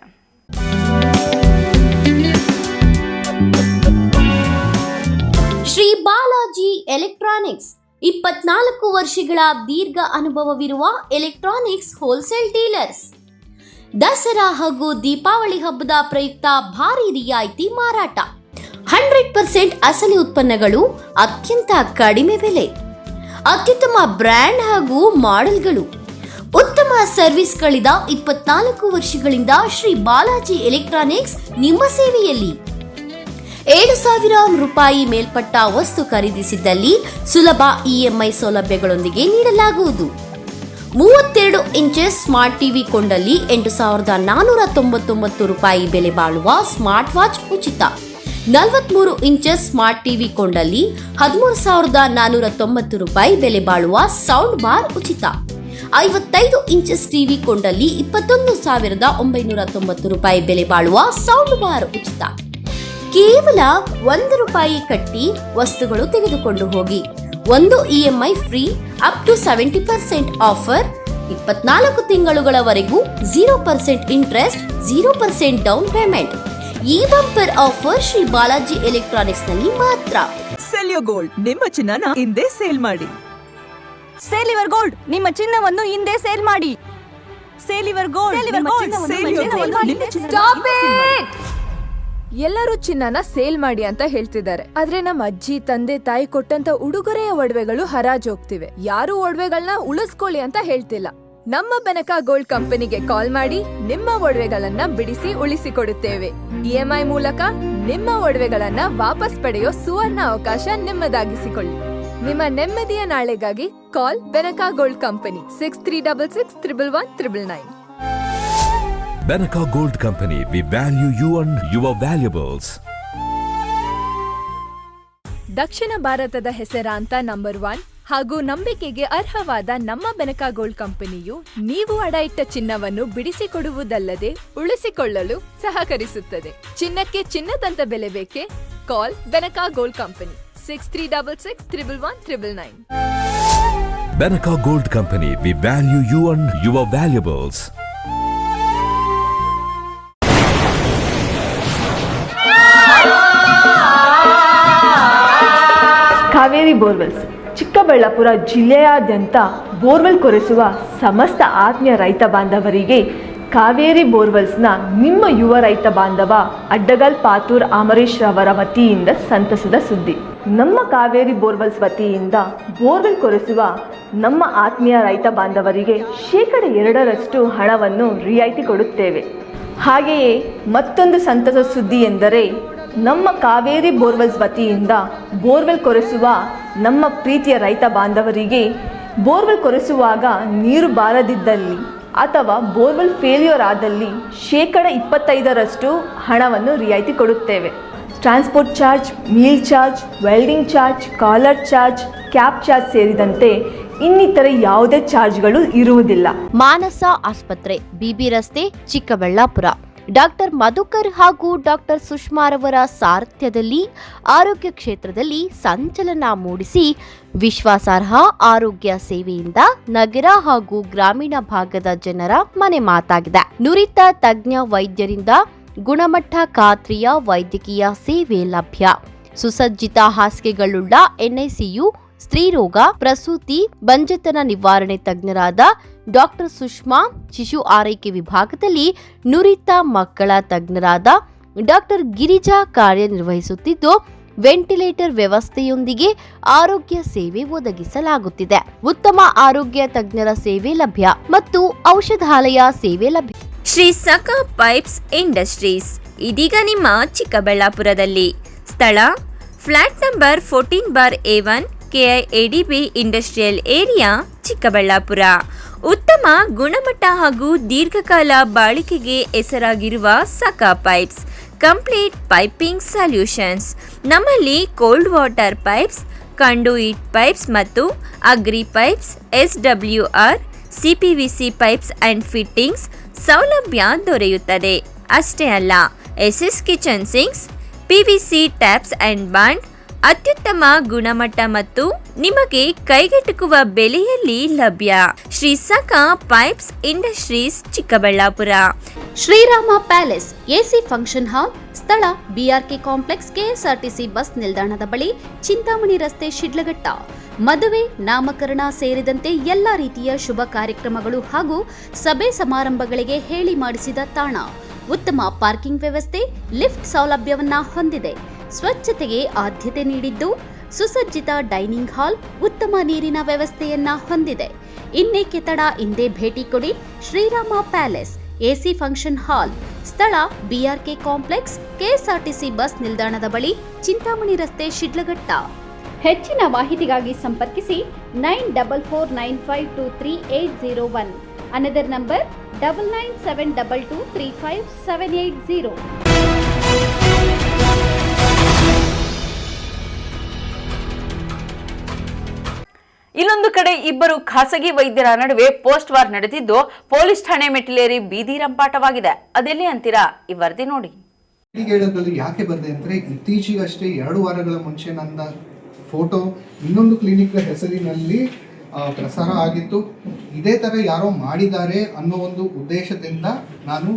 ಶ್ರೀ ಬಾಲಾಜಿ ಎಲೆಕ್ಟ್ರಾನಿಕ್ಸ್ 24 ವರ್ಷಗಳ ದೀರ್ಘ ಅನುಭವವಿರುವ ಎಲೆಕ್ಟ್ರಾನಿಕ್ಸ್ ಹೋಲ್ಸೇಲ್ ಡೀಲರ್ಸ್. ದಸರಾ ಹಾಗೂ ದೀಪಾವಳಿ ಹಬ್ಬದ ಪ್ರಯುಕ್ತ ಭಾರಿ ರಿಯಾಯಿತಿ ಮಾರಾಟ. 100% ಅಸಲಿ ಉತ್ಪನ್ನಗಳು, ಅತ್ಯಂತ ಕಡಿಮೆ ಬೆಲೆ, ಅತ್ಯುತ್ತಮ ಬ್ರ್ಯಾಂಡ್ ಹಾಗೂ ಮಾಡೆಲ್ಗಳು, ಉತ್ತಮ ಸರ್ವಿಸ್ಗಳಿದ 24 ವರ್ಷಗಳಿಂದ ಶ್ರೀ ಬಾಲಾಜಿ ಎಲೆಕ್ಟ್ರಾನಿಕ್ಸ್ ನಿಮ್ಮ ಸೇವೆಯಲ್ಲಿ. 7,000 ರೂಪಾಯಿ ಮೇಲ್ಪಟ್ಟ ವಸ್ತು ಖರೀದಿಸಿದ್ದಲ್ಲಿ ಸುಲಭ ಇಎಂಐ ಸೌಲಭ್ಯಗಳೊಂದಿಗೆ ನೀಡಲಾಗುವುದು. 32 ಇಂಚಸ್ ಸ್ಮಾರ್ಟ್ ಟಿವಿ ಕೊಂಡಲ್ಲಿ 8,499 ರೂಪಾಯಿ ಬೆಲೆ ಬಾಳುವ ಸ್ಮಾರ್ಟ್ ವಾಚ್ ಉಚಿತ. 43 ಇಂಚಸ್ ಸ್ಮಾರ್ಟ್ ಟಿವಿ ಕೊಂಡಲ್ಲಿ 13,490 ರೂಪಾಯಿ ಬೆಲೆ ಬಾಳುವ ಸೌಂಡ್ ಬಾರ್ ಉಚಿತ. 55 ಇಂಚಸ್ ಟಿವಿ ಕೊಂಡಲ್ಲಿ 21,990 ರೂಪಾಯಿ ಬೆಲೆ ಬಾಳುವ ಸೌಂಡ್ ಬಾರ್ ಉಚಿತ. ಕೇವಲ 1 ರೂಪಾಯಿ ಕಟ್ಟಿ ವಸ್ತುಗಳು ತೆಗೆದುಕೊಂಡು ಹೋಗಿ. 1 EMI free up to 70% offer. 24 ತಿಂಗಳುಗಳವರೆಗೂ 0% ಇಂಟ್ರೆಸ್ಟ್, 0% ಡೌನ್ ಪೇಮೆಂಟ್. ಈ bumper offer Shri Balaji electronics ನಲ್ಲಿ ಮಾತ್ರ. ಸೆಲ್ ಯೋರ್ ಗೋಲ್ಡ್, ನಿಮ್ಮ ಚಿನ್ನನ ಇಂದೇ ಸೇಲ್ ಮಾಡಿ. ಸೇಲ್ ಯುವರ್ ಗೋಲ್ಡ್, ನಿಮ್ಮ ಚಿನ್ನವನ್ನು ಹಿಂದೆ ಸೇಲ್ ಮಾಡಿ. Sale your gold, stop it! ಎಲ್ಲರೂ ಚಿನ್ನನ ಸೇಲ್ ಮಾಡಿ ಅಂತ ಹೇಳ್ತಿದ್ದಾರೆ, ಆದ್ರೆ ನಮ್ಮ ಅಜ್ಜಿ ತಂದೆ ತಾಯಿ ಕೊಟ್ಟಂತ ಉಡುಗೊರೆಯ ಒಡವೆಗಳು ಹರಾಜೋಗ್ತಿವೆ. ಯಾರು ಒಡವೆಗಳನ್ನ ಉಳಿಸ್ಕೊಳ್ಳಿ ಅಂತ ಹೇಳ್ತಿಲ್ಲ. ನಮ್ಮ ಬೆನಕ ಗೋಲ್ಡ್ ಕಂಪನಿಗೆ ಕಾಲ್ ಮಾಡಿ ನಿಮ್ಮ ಒಡವೆಗಳನ್ನ ಬಿಡಿಸಿ ಉಳಿಸಿಕೊಡುತ್ತೇವೆ. EMI ಮೂಲಕ ನಿಮ್ಮ ಒಡವೆಗಳನ್ನ ವಾಪಸ್ ಪಡೆಯೋ ಸುವರ್ಣ ಅವಕಾಶ ನಿಮ್ಮದಾಗಿಸಿಕೊಳ್ಳಿ. ನಿಮ್ಮ ನೆಮ್ಮದಿಯ ನಾಳೆಗಾಗಿ ಕಾಲ್ Benaka gold company 6366 111 999. Benaka Gold Company, we value you and your valuables. ದಕ್ಷಿಣ ಭಾರತದ ಹೆಸರಾಂತ ನಂಬರ್ 1 ಹಾಗೂ ನಂಬಿಕೆಗೆ ಅರ್ಹವಾದ ನಮ್ಮ ಬೆನಕ ಗೋಲ್ಡ್ ಕಂಪನಿಯು ನೀವು ಅಡ ಇಟ್ಟ ಚಿನ್ನವನ್ನು ಬಿಡಿಸಿಕೊಡುವುದಲ್ಲದೆ ಉಳಿಸಿಕೊಳ್ಳಲು ಸಹಕರಿಸುತ್ತದೆ. ಚಿನ್ನಕ್ಕೆ ಚಿನ್ನದಂತ ಬೆಲೆ ಬೇಕೆ? ಕಾಲ್ Benaka gold company 6366 111 999. Benaka Gold Company, we value you and your valuables. Kaveri borewells Chikkaballapur ಜಿಲ್ಲೆಯಾದ್ಯಂತ ಬೋರ್ವೆಲ್ ಕೊರೆಸುವ ಸಮಸ್ತ ಆತ್ಮೀಯ ರೈತ ಬಾಂಧವರಿಗೆ ಕಾವೇರಿ ಬೋರ್ವೆಲ್ಸ್ನ ನಿಮ್ಮ ಯುವ ರೈತ ಬಾಂಧವ ಅಡ್ಡಗಲ್ ಪಾತೂರ್ ಅಮರೀಶ್ ರವರ ವತಿಯಿಂದ ಸಂತಸದ ಸುದ್ದಿ. ನಮ್ಮ ಕಾವೇರಿ ಬೋರ್ವೆಲ್ಸ್ ವತಿಯಿಂದ ಬೋರ್ವೆಲ್ ಕೊರೆಸುವ ನಮ್ಮ ಆತ್ಮೀಯ ರೈತ ಬಾಂಧವರಿಗೆ 2% ಹಣವನ್ನು ರಿಯಾಯಿತಿ ಕೊಡುತ್ತೇವೆ. ಹಾಗೆಯೇ ಮತ್ತೊಂದು ಸಂತಸ ಸುದ್ದಿ ಎಂದರೆ ನಮ್ಮ ಕಾವೇರಿ ಬೋರ್ವೆಲ್ಸ್ ವತಿಯಿಂದ ಬೋರ್ವೆಲ್ ಕೊರೆಸುವ ನಮ್ಮ ಪ್ರೀತಿಯ ರೈತ ಬಾಂಧವರಿಗೆ ಬೋರ್ವೆಲ್ ಕೊರೆಸುವಾಗ ನೀರು ಬಾರದಿದ್ದಲ್ಲಿ ಅಥವಾ ಬೋರ್ವೆಲ್ ಫೇಲ್ಯೂರ್ ಆದಲ್ಲಿ 25% ಹಣವನ್ನು ರಿಯಾಯಿತಿ ಕೊಡುತ್ತೇವೆ. Transport charge, meal charge, welding charge, collar charge, cab charge ಸೇರಿದಂತೆ ಇನ್ನಿತರೆ ಯಾವುದೇ ಚಾರ್ಜ್ಗಳು ಇರುವುದಿಲ್ಲ. ಮಾನಸ ಆಸ್ಪತ್ರೆ, BB ರಸ್ತೆ, ಚಿಕ್ಕಬಳ್ಳಾಪುರ. ಡಾಕ್ಟರ್ ಮಧುಕರ್ ಹಾಗೂ ಡಾಕ್ಟರ್ ಸುಷ್ಮಾರವರ ಸಾರಥ್ಯದಲ್ಲಿ ಆರೋಗ್ಯ ಕ್ಷೇತ್ರದಲ್ಲಿ ಸಂಚಲನ ಮೂಡಿಸಿ ವಿಶ್ವಾಸಾರ್ಹ ಆರೋಗ್ಯ ಸೇವೆಯಿಂದ ನಗರ ಹಾಗೂ ಗ್ರಾಮೀಣ ಭಾಗದ ಜನರ ಮನೆ ಮಾತಾಗಿದೆ. ನುರಿತ ತಜ್ಞ ವೈದ್ಯರಿಂದ ಗುಣಮಟ್ಟ ಖಾತ್ರಿಯ ವೈದ್ಯಕೀಯ ಸೇವೆ ಲಭ್ಯ. ಸುಸಜ್ಜಿತ ಹಾಸಿಗೆಗಳುಳ್ಳ NICU, ಸ್ತ್ರೀರೋಗ, ಪ್ರಸೂತಿ, ಬಂಜೆತನ ನಿವಾರಣೆ ತಜ್ಞರಾದ ಡಾಕ್ಟರ್ ಸುಷ್ಮಾ, ಶಿಶು ಆರೈಕೆ ವಿಭಾಗದಲ್ಲಿ ನುರಿತ ಮಕ್ಕಳ ತಜ್ಞರಾದ ಡಾಕ್ಟರ್ ಗಿರಿಜಾ ಕಾರ್ಯನಿರ್ವಹಿಸುತ್ತಿದ್ದು, ವೆಂಟಿಲೇಟರ್ ವ್ಯವಸ್ಥೆಯೊಂದಿಗೆ ಆರೋಗ್ಯ ಸೇವೆ ಒದಗಿಸಲಾಗುತ್ತಿದೆ. ಉತ್ತಮ ಆರೋಗ್ಯ ತಜ್ಞರ ಸೇವೆ ಲಭ್ಯ ಮತ್ತು ಔಷಧಾಲಯ ಸೇವೆ ಲಭ್ಯ. ಶ್ರೀ ಸಖಾ ಪೈಪ್ಸ್ ಇಂಡಸ್ಟ್ರೀಸ್ ಇದೀಗ ನಿಮ್ಮ ಚಿಕ್ಕಬಳ್ಳಾಪುರದಲ್ಲಿ. ಸ್ಥಳ flat number 14/A1 KIADB industrial area, Chikkaballapur. ಉತ್ತಮ ಗುಣಮಟ್ಟ ಹಾಗೂ ದೀರ್ಘಕಾಲ ಬಾಳಿಕೆಗೆ ಹೆಸರಾಗಿರುವ Sakha pipes complete piping solutions. ನಮ್ಮಲ್ಲಿ cold water pipes, conduit pipes ಮತ್ತು agri pipes, SWR, CPVC pipes and fittings ಸೌಲಭ್ಯ ದೊರೆಯುತ್ತದೆ. ಅಷ್ಟೇ ಅಲ್ಲ, SS kitchen sinks, PVC taps and bond ಅತ್ಯುತ್ತಮ ಗುಣಮಟ್ಟ ಮತ್ತು ನಿಮಗೆ ಕೈಗೆಟುಕುವ ಬೆಲೆಯಲ್ಲಿ ಲಭ್ಯ. Shri Sakha pipes industries, Chikkaballapur. Srirama palace AC function hall. ಸ್ಥಳ BRK ಕಾಂಪ್ಲೆಕ್ಸ್, KSRTC ಬಸ್ ನಿಲ್ದಾಣದ ಬಳಿ, ಚಿಂತಾಮಣಿ ರಸ್ತೆ, ಶಿಡ್ಲಘಟ್ಟ. ಮದುವೆ, ನಾಮಕರಣ ಸೇರಿದಂತೆ ಎಲ್ಲ ರೀತಿಯ ಶುಭ ಕಾರ್ಯಕ್ರಮಗಳು ಹಾಗೂ ಸಭೆ ಸಮಾರಂಭಗಳಿಗೆ ಹೇಳಿ ಮಾಡಿಸಿದ ತಾಣ. ಉತ್ತಮ ಪಾರ್ಕಿಂಗ್ ವ್ಯವಸ್ಥೆ, ಲಿಫ್ಟ್ ಸೌಲಭ್ಯವನ್ನ ಹೊಂದಿದೆ. ಸ್ವಚ್ಛತೆಗೆ ಆದ್ಯತೆ ನೀಡಿದ್ದು, ಸುಸಜ್ಜಿತ ಡೈನಿಂಗ್ ಹಾಲ್, ಉತ್ತಮ ನೀರಿನ ವ್ಯವಸ್ಥೆಯನ್ನ ಹೊಂದಿದೆ. ಇನ್ನೇಕೆ ತಡ, ಹಿಂದೆ ಭೇಟಿ ಕೊಡಿ. Sriram palace AC function hall. ಸ್ಥಳ BRK ಕಾಂಪ್ಲೆಕ್ಸ್, KSRTC ಬಸ್ ನಿಲ್ದಾಣದ ಬಳಿ, ಚಿಂತಾಮಣಿ ರಸ್ತೆ, ಶಿಡ್ಲಘಟ್ಟ. ಹೆಚ್ಚಿನ ಮಾಹಿತಿಗಾಗಿ ಸಂಪರ್ಕಿಸಿ 9449523801. Another number 9972235780. ಇಲ್ಲೊಂದು ಕಡೆ ಇಬ್ಬರು ಖಾಸಗಿ ವೈದ್ಯರ ನಡುವೆ ಪೋಸ್ಟ್ ವಾರ್ ನಡೆದಿದ್ದು, ಪೊಲೀಸ್ ಠಾಣೆ ಮೆಟ್ಟಿಲೇರಿ ಬೀದಿ ರಂಪಾಟವಾಗಿದೆ. ಅದೆಲ್ಲಿ ಅಂತೀರಾ? ಈ ವರದಿ ನೋಡಿ. ಯಾಕೆ ಬಂದೆ ಅಂದ್ರೆ, ಇತ್ತೀಚೆಗಷ್ಟೇ 2 ವಾರಗಳ ಮುಂಚೆ ನನ್ನ ಫೋಟೋ ಇನ್ನೊಂದು ಕ್ಲಿನಿಕ್ ಹೆಸರಿನಲ್ಲಿ ಪ್ರಸಾರ ಆಗಿತ್ತು. ಇದೇ ತರ ಯಾರೋ ಮಾಡಿದ್ದಾರೆ ಅನ್ನೋ ಒಂದು ಉದ್ದೇಶದಿಂದ ನಾನು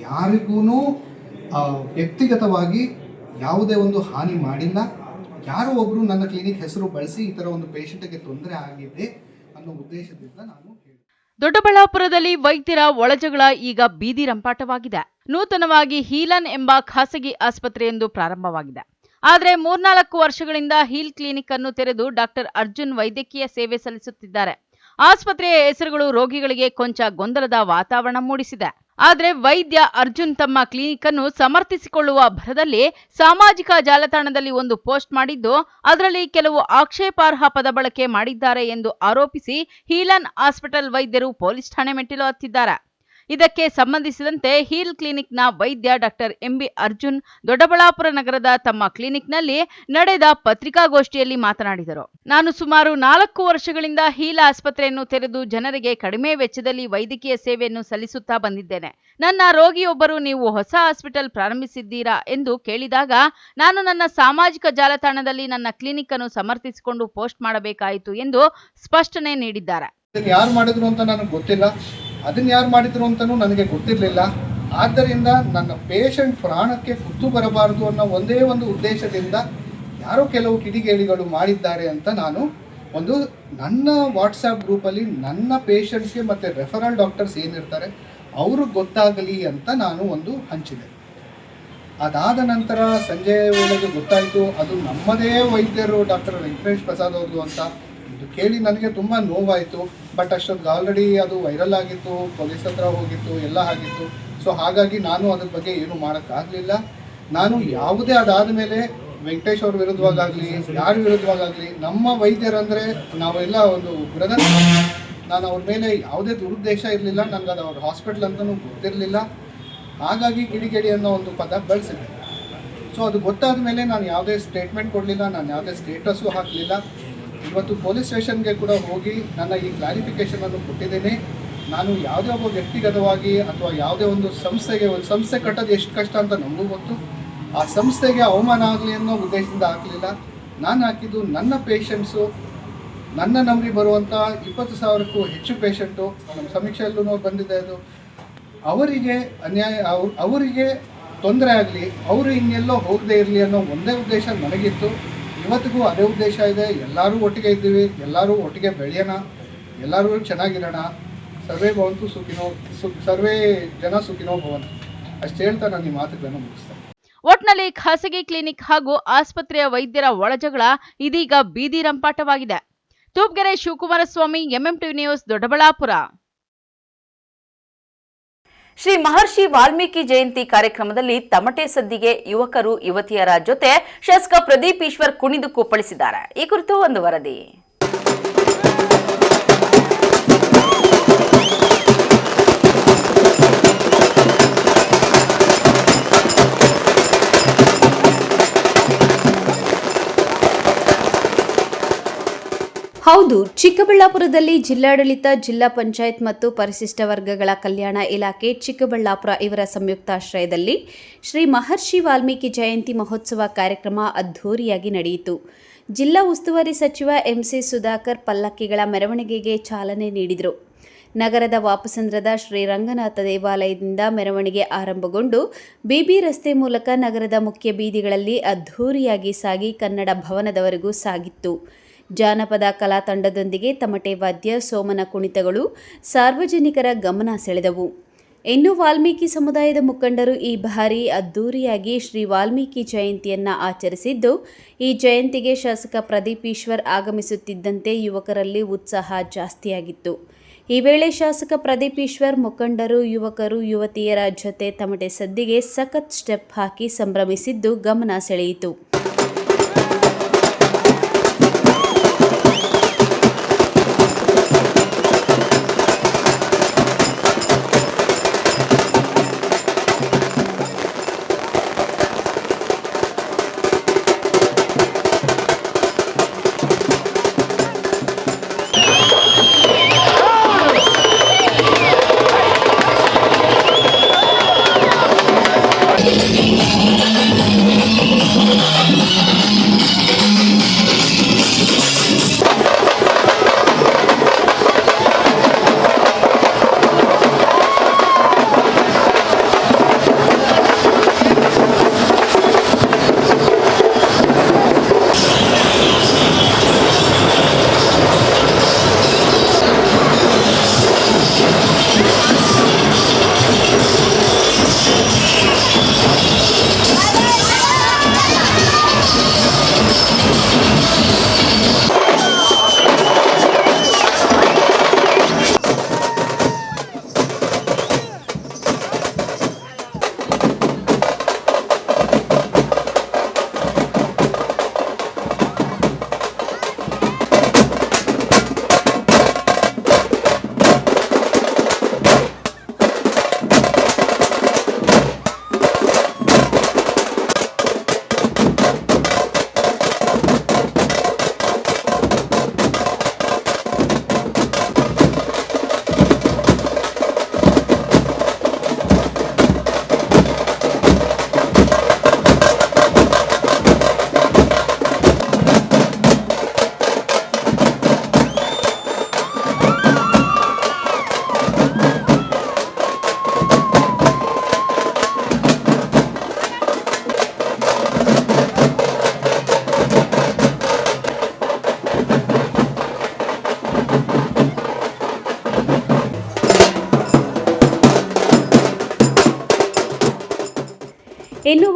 ಯಾರಿಗೂ ವ್ಯಕ್ತಿಗತವಾಗಿ ಯಾವುದೇ ಒಂದು ಹಾನಿ ಮಾಡಿಲ್ಲ. ಯಾರೋ ಒಬ್ರು ನನ್ನ ಕ್ಲಿನಿಕ್ ಹೆಸರು ಬಳಸಿ ಈ ತರ ಒಂದು ಪೇಷಂಟ್ಗೆ ತೊಂದರೆ ಆಗಿದೆ ಅನ್ನೋ ಉದ್ದೇಶದಿಂದ ನಾನು ಹೇಳಿದೆ. ದೊಡ್ಡಬಳ್ಳಾಪುರದಲ್ಲಿ ವೈದ್ಯರ ಒಳಜಗಳ ಈಗ ಬೀದಿ ರಂಪಾಟವಾಗಿದೆ. ನೂತನವಾಗಿ ಹೀಲನ್ ಎಂಬ ಖಾಸಗಿ ಆಸ್ಪತ್ರೆಯೊಂದು ಪ್ರಾರಂಭವಾಗಿದೆ. ಆದರೆ 3-4 ವರ್ಷಗಳಿಂದ ಹೀಲ್ ಕ್ಲಿನಿಕ್ ಅನ್ನು ತೆರೆದು ಡಾಕ್ಟರ್ ಅರ್ಜುನ್ ವೈದ್ಯಕೀಯ ಸೇವೆ ಸಲ್ಲಿಸುತ್ತಿದ್ದಾರೆ. ಆಸ್ಪತ್ರೆಯ ಹೆಸರುಗಳು ರೋಗಿಗಳಿಗೆ ಕೊಂಚ ಗೊಂದಲದ ವಾತಾವರಣ ಮೂಡಿಸಿದೆ. ಆದರೆ ವೈದ್ಯ ಅರ್ಜುನ್ ತಮ್ಮ ಕ್ಲಿನಿಕ್ ಅನ್ನು ಸಮರ್ಥಿಸಿಕೊಳ್ಳುವ ಭರದಲ್ಲಿ ಸಾಮಾಜಿಕ ಜಾಲತಾಣದಲ್ಲಿ ಒಂದು ಪೋಸ್ಟ್ ಮಾಡಿದ್ದು, ಅದರಲ್ಲಿ ಕೆಲವು ಆಕ್ಷೇಪಾರ್ಹ ಪದ ಬಳಕೆ ಮಾಡಿದ್ದಾರೆ ಎಂದು ಆರೋಪಿಸಿ ಹೀಲನ್ ಹಾಸ್ಪಿಟಲ್ ವೈದ್ಯರು ಪೊಲೀಸ್ ಠಾಣೆ ಮೆಟ್ಟಿಲು ಹತ್ತಿದ್ದಾರೆ. ಇದಕ್ಕೆ ಸಂಬಂಧಿಸಿದಂತೆ ಹೀಲ್ ಕ್ಲಿನಿಕ್ನ ವೈದ್ಯ ಡಾಕ್ಟರ್ ಎಂಬಿ ಅರ್ಜುನ್ ದೊಡ್ಡಬಳ್ಳಾಪುರ ನಗರದ ತಮ್ಮ ಕ್ಲಿನಿಕ್ನಲ್ಲಿ ನಡೆದ ಪತ್ರಿಕಾಗೋಷ್ಠಿಯಲ್ಲಿ ಮಾತನಾಡಿದರು. ನಾನು ಸುಮಾರು 4 ವರ್ಷಗಳಿಂದ ಹೀಲ್ ಆಸ್ಪತ್ರೆಯನ್ನು ತೆರೆದು ಜನರಿಗೆ ಕಡಿಮೆ ವೆಚ್ಚದಲ್ಲಿ ವೈದ್ಯಕೀಯ ಸೇವೆಯನ್ನು ಸಲ್ಲಿಸುತ್ತಾ ಬಂದಿದ್ದೇನೆ. ನನ್ನ ರೋಗಿಯೊಬ್ಬರು ನೀವು ಹೊಸ ಹಾಸ್ಪಿಟಲ್ ಪ್ರಾರಂಭಿಸಿದ್ದೀರಾ ಎಂದು ಕೇಳಿದಾಗ ನಾನು ನನ್ನ ಸಾಮಾಜಿಕ ಜಾಲತಾಣದಲ್ಲಿ ನನ್ನ ಕ್ಲಿನಿಕ್ ಅನ್ನು ಸಮರ್ಥಿಸಿಕೊಂಡು ಪೋಸ್ಟ್ ಮಾಡಬೇಕಾಯಿತು ಎಂದು ಸ್ಪಷ್ಟನೆ ನೀಡಿದ್ದಾರೆ. ಯಾರು ಮಾಡಿದ್ರು ಅಂತ ನನಗೆ ಗೊತ್ತಿಲ್ಲ, ಅದನ್ನ ಯಾರು ಮಾಡಿದ್ರು ಅಂತಲೂ ನನಗೆ ಗೊತ್ತಿರಲಿಲ್ಲ. ಆದ್ದರಿಂದ ನನ್ನ ಪೇಷಂಟ್ ಪ್ರಾಣಕ್ಕೆ ಕುತ್ತು ಬರಬಾರದು ಅನ್ನೋ ಒಂದೇ ಒಂದು ಉದ್ದೇಶದಿಂದ ಯಾರೋ ಕೆಲವು ಕಿಡಿಗೇಡಿಗಳು ಮಾಡಿದ್ದಾರೆ ಅಂತ ನಾನು ನನ್ನ ವಾಟ್ಸಾಪ್ ಗ್ರೂಪಲ್ಲಿ ನನ್ನ ಪೇಷಂಟ್ಸ್ಗೆ ಮತ್ತು ರೆಫರಲ್ ಡಾಕ್ಟರ್ಸ್ ಏನಿರ್ತಾರೆ ಅವ್ರಿಗೆ ಗೊತ್ತಾಗಲಿ ಅಂತ ನಾನು ಹಂಚಿದೆ. ಅದಾದ ನಂತರ ಸಂಜೆ ವೇಳೆಗೆ ಗೊತ್ತಾಯಿತು ಅದು ನಮ್ಮದೇ ವೈದ್ಯರು ಡಾಕ್ಟರ್ ವೆಂಕಟೇಶ್ ಪ್ರಸಾದ್ ಅವ್ರದ್ದು ಅಂತ. ಇದು ಕೇಳಿ ನನಗೆ ತುಂಬ ನೋವಾಯಿತು. ಬಟ್ ಅಷ್ಟೊತ್ತಿಗೆ ಆಲ್ರೆಡಿ ಅದು ವೈರಲ್ ಆಗಿತ್ತು, ಪೊಲೀಸ್ ಹತ್ರ ಹೋಗಿತ್ತು, ಎಲ್ಲ ಆಗಿತ್ತು. ಸೊ ಹಾಗಾಗಿ ನಾನು ಅದ್ರ ಬಗ್ಗೆ ಏನು ಮಾಡೋಕ್ಕಾಗಲಿಲ್ಲ. ನಾನು ಯಾವುದೇ ಅದಾದ ಮೇಲೆ ವೆಂಕಟೇಶ್ ಅವ್ರ ವಿರುದ್ಧವಾಗಲಿ ಯಾರ ವಿರುದ್ಧವಾಗಲಿ ನಮ್ಮ ವೈದ್ಯರಂದರೆ ನಾವೆಲ್ಲ ಒಂದು ಬ್ರದರ್, ನಾನು ಅವ್ರ ಮೇಲೆ ಯಾವುದೇ ದುರುದ್ದೇಶ ಇರಲಿಲ್ಲ. ನನಗೆ ಅದು ಅವ್ರ ಹಾಸ್ಪಿಟ್ಲ್ ಅಂತಲೂ ಗೊತ್ತಿರಲಿಲ್ಲ. ಹಾಗಾಗಿ ಕಿಡಿಗೇಡಿ ಅನ್ನೋ ಒಂದು ಪದ ಬಳಸಿದೆ. ಸೊ ಅದು ಗೊತ್ತಾದ ಮೇಲೆ ನಾನು ಯಾವುದೇ ಸ್ಟೇಟ್ಮೆಂಟ್ ಕೊಡಲಿಲ್ಲ, ನಾನು ಯಾವುದೇ ಸ್ಟೇಟಸ್ಸು ಹಾಕಲಿಲ್ಲ. ಇವತ್ತು ಪೊಲೀಸ್ ಸ್ಟೇಷನ್ಗೆ ಕೂಡ ಹೋಗಿ ನನ್ನ ಈ ಕ್ಲಾರಿಫಿಕೇಷನನ್ನು ಕೊಟ್ಟಿದ್ದೇನೆ. ನಾನು ಯಾವುದೇ ಒಬ್ಬ ವ್ಯಕ್ತಿಗತವಾಗಿ ಅಥವಾ ಯಾವುದೇ ಒಂದು ಸಂಸ್ಥೆ ಕಟ್ಟೋದು ಎಷ್ಟು ಕಷ್ಟ ಅಂತ ನಮಗೂ ಗೊತ್ತು. ಆ ಸಂಸ್ಥೆಗೆ ಅವಮಾನ ಆಗಲಿ ಅನ್ನೋ ಉದ್ದೇಶದಿಂದ ಹಾಕಲಿಲ್ಲ. ನಾನು ಹಾಕಿದ್ದು ನನ್ನ ಪೇಷಂಟ್ಸು, ನನ್ನ ನಂಬಿ ಬರುವಂಥ 20,000ಕ್ಕೂ ಹೆಚ್ಚು ಪೇಷಂಟು, ನಮ್ಮ ಸಮೀಕ್ಷೆಯಲ್ಲೂ ಬಂದಿದೆ ಅದು, ಅವರಿಗೆ ಅನ್ಯಾಯ, ಅವರಿಗೆ ತೊಂದರೆ ಆಗಲಿ, ಅವರು ಇನ್ನೆಲ್ಲೋ ಹೋಗದೇ ಇರಲಿ ಅನ್ನೋ ಒಂದೇ ಉದ್ದೇಶ ನನಗಿತ್ತು. ಇವತ್ತಿಗೂ ಅದೇ ಉದ್ದೇಶ ಇದೆ. ಎಲ್ಲರೂ ಒಟ್ಟಿಗೆ ಇದ್ದೀವಿ, ಎಲ್ಲರೂ ಒಟ್ಟಿಗೆ ಬೆಳೆಯೋಣ, ಎಲ್ಲರೂ ಚೆನ್ನಾಗಿರೋಣ. ಸರ್ವೇ ಭವಂತು ಸುಖಿನೋ, ಸರ್ವೇ ಜನ ಸುಖಿನೋ ಭವಂತು. ಅಷ್ಟು ಹೇಳ್ತಾ ನಾನು ಈ ಮಾತುಗಳನ್ನು ಮುಗಿಸ್ತೇನೆ. ಒಟ್ನಲ್ಲಿ ಖಾಸಗಿ ಕ್ಲಿನಿಕ್ ಹಾಗೂ ಆಸ್ಪತ್ರೆಯ ವೈದ್ಯರ ಒಳಜಗಳ ಇದೀಗ ಬೀದಿ ರಂಪಾಟವಾಗಿದೆ. ತೂಪ್ಗೆರೆ ಶಿವಕುಮಾರಸ್ವಾಮಿ, ಎಂಎಂಟಿವಿ ನ್ಯೂಸ್, ದೊಡ್ಡಬಳ್ಳಾಪುರ. ಶ್ರೀ ಮಹರ್ಷಿ ವಾಲ್ಮೀಕಿ ಜಯಂತಿ ಕಾರ್ಯಕ್ರಮದಲ್ಲಿ ತಮಟೆ ಸದ್ದಿಗೆ ಯುವಕರು ಯುವತಿಯರ ಜೊತೆ ಶಾಸಕ ಪ್ರದೀಪ್ ಈಶ್ವರ್ ಕುಣಿದು ಕುಪ್ಪಳಿಸಿದ್ದಾರೆ. ಈ ಕುರಿತು ಒಂದು ವರದಿ. ಹೌದು, ಚಿಕ್ಕಬಳ್ಳಾಪುರದಲ್ಲಿ ಜಿಲ್ಲಾಡಳಿತ, ಜಿಲ್ಲಾ ಪಂಚಾಯತ್ ಮತ್ತು ಪರಿಶಿಷ್ಟ ವರ್ಗಗಳ ಕಲ್ಯಾಣ ಇಲಾಖೆ ಚಿಕ್ಕಬಳ್ಳಾಪುರ ಇವರ ಸಂಯುಕ್ತಾಶ್ರಯದಲ್ಲಿ ಶ್ರೀ ಮಹರ್ಷಿ ವಾಲ್ಮೀಕಿ ಜಯಂತಿ ಮಹೋತ್ಸವ ಕಾರ್ಯಕ್ರಮ ಅದ್ಧೂರಿಯಾಗಿ ನಡೆಯಿತು. ಜಿಲ್ಲಾ ಉಸ್ತುವಾರಿ ಸಚಿವ ಎಂಸಿ ಸುಧಾಕರ್ ಪಲ್ಲಕ್ಕಿಗಳ ಮೆರವಣಿಗೆಗೆ ಚಾಲನೆ ನೀಡಿದರು. ನಗರದ ವಾಪಸಂದ್ರದ ಶ್ರೀರಂಗನಾಥ ದೇವಾಲಯದಿಂದ ಮೆರವಣಿಗೆ ಆರಂಭಗೊಂಡು ಬಿಬಿ ರಸ್ತೆ ಮೂಲಕ ನಗರದ ಮುಖ್ಯ ಬೀದಿಗಳಲ್ಲಿ ಅದ್ಧೂರಿಯಾಗಿ ಸಾಗಿ ಕನ್ನಡ ಭವನದವರೆಗೂ ಸಾಗಿತ್ತು. ಜಾನಪದ ಕಲಾ ತಂಡದೊಂದಿಗೆ ತಮಟೆ ವಾದ್ಯ, ಸೋಮನ ಕುಣಿತಗಳು ಸಾರ್ವಜನಿಕರ ಗಮನ ಸೆಳೆದವು. ಇನ್ನು ವಾಲ್ಮೀಕಿ ಸಮುದಾಯದ ಮುಖಂಡರು ಈ ಬಾರಿ ಅದ್ದೂರಿಯಾಗಿ ಶ್ರೀ ವಾಲ್ಮೀಕಿ ಜಯಂತಿಯನ್ನು ಆಚರಿಸಿದ್ದು, ಈ ಜಯಂತಿಗೆ ಶಾಸಕ ಪ್ರದೀಪ್ ಈಶ್ವರ್ ಆಗಮಿಸುತ್ತಿದ್ದಂತೆ ಯುವಕರಲ್ಲಿ ಉತ್ಸಾಹ ಜಾಸ್ತಿಯಾಗಿತ್ತು. ಈ ವೇಳೆ ಶಾಸಕ ಪ್ರದೀಪ್ ಈಶ್ವರ್ ಮುಖಂಡರು, ಯುವಕರು, ಯುವತಿಯರ ಜೊತೆ ತಮಟೆ ಸದ್ದಿಗೆ ಸಖತ್ ಸ್ಟೆಪ್ ಹಾಕಿ ಸಂಭ್ರಮಿಸಿದ್ದು ಗಮನ ಸೆಳೆಯಿತು.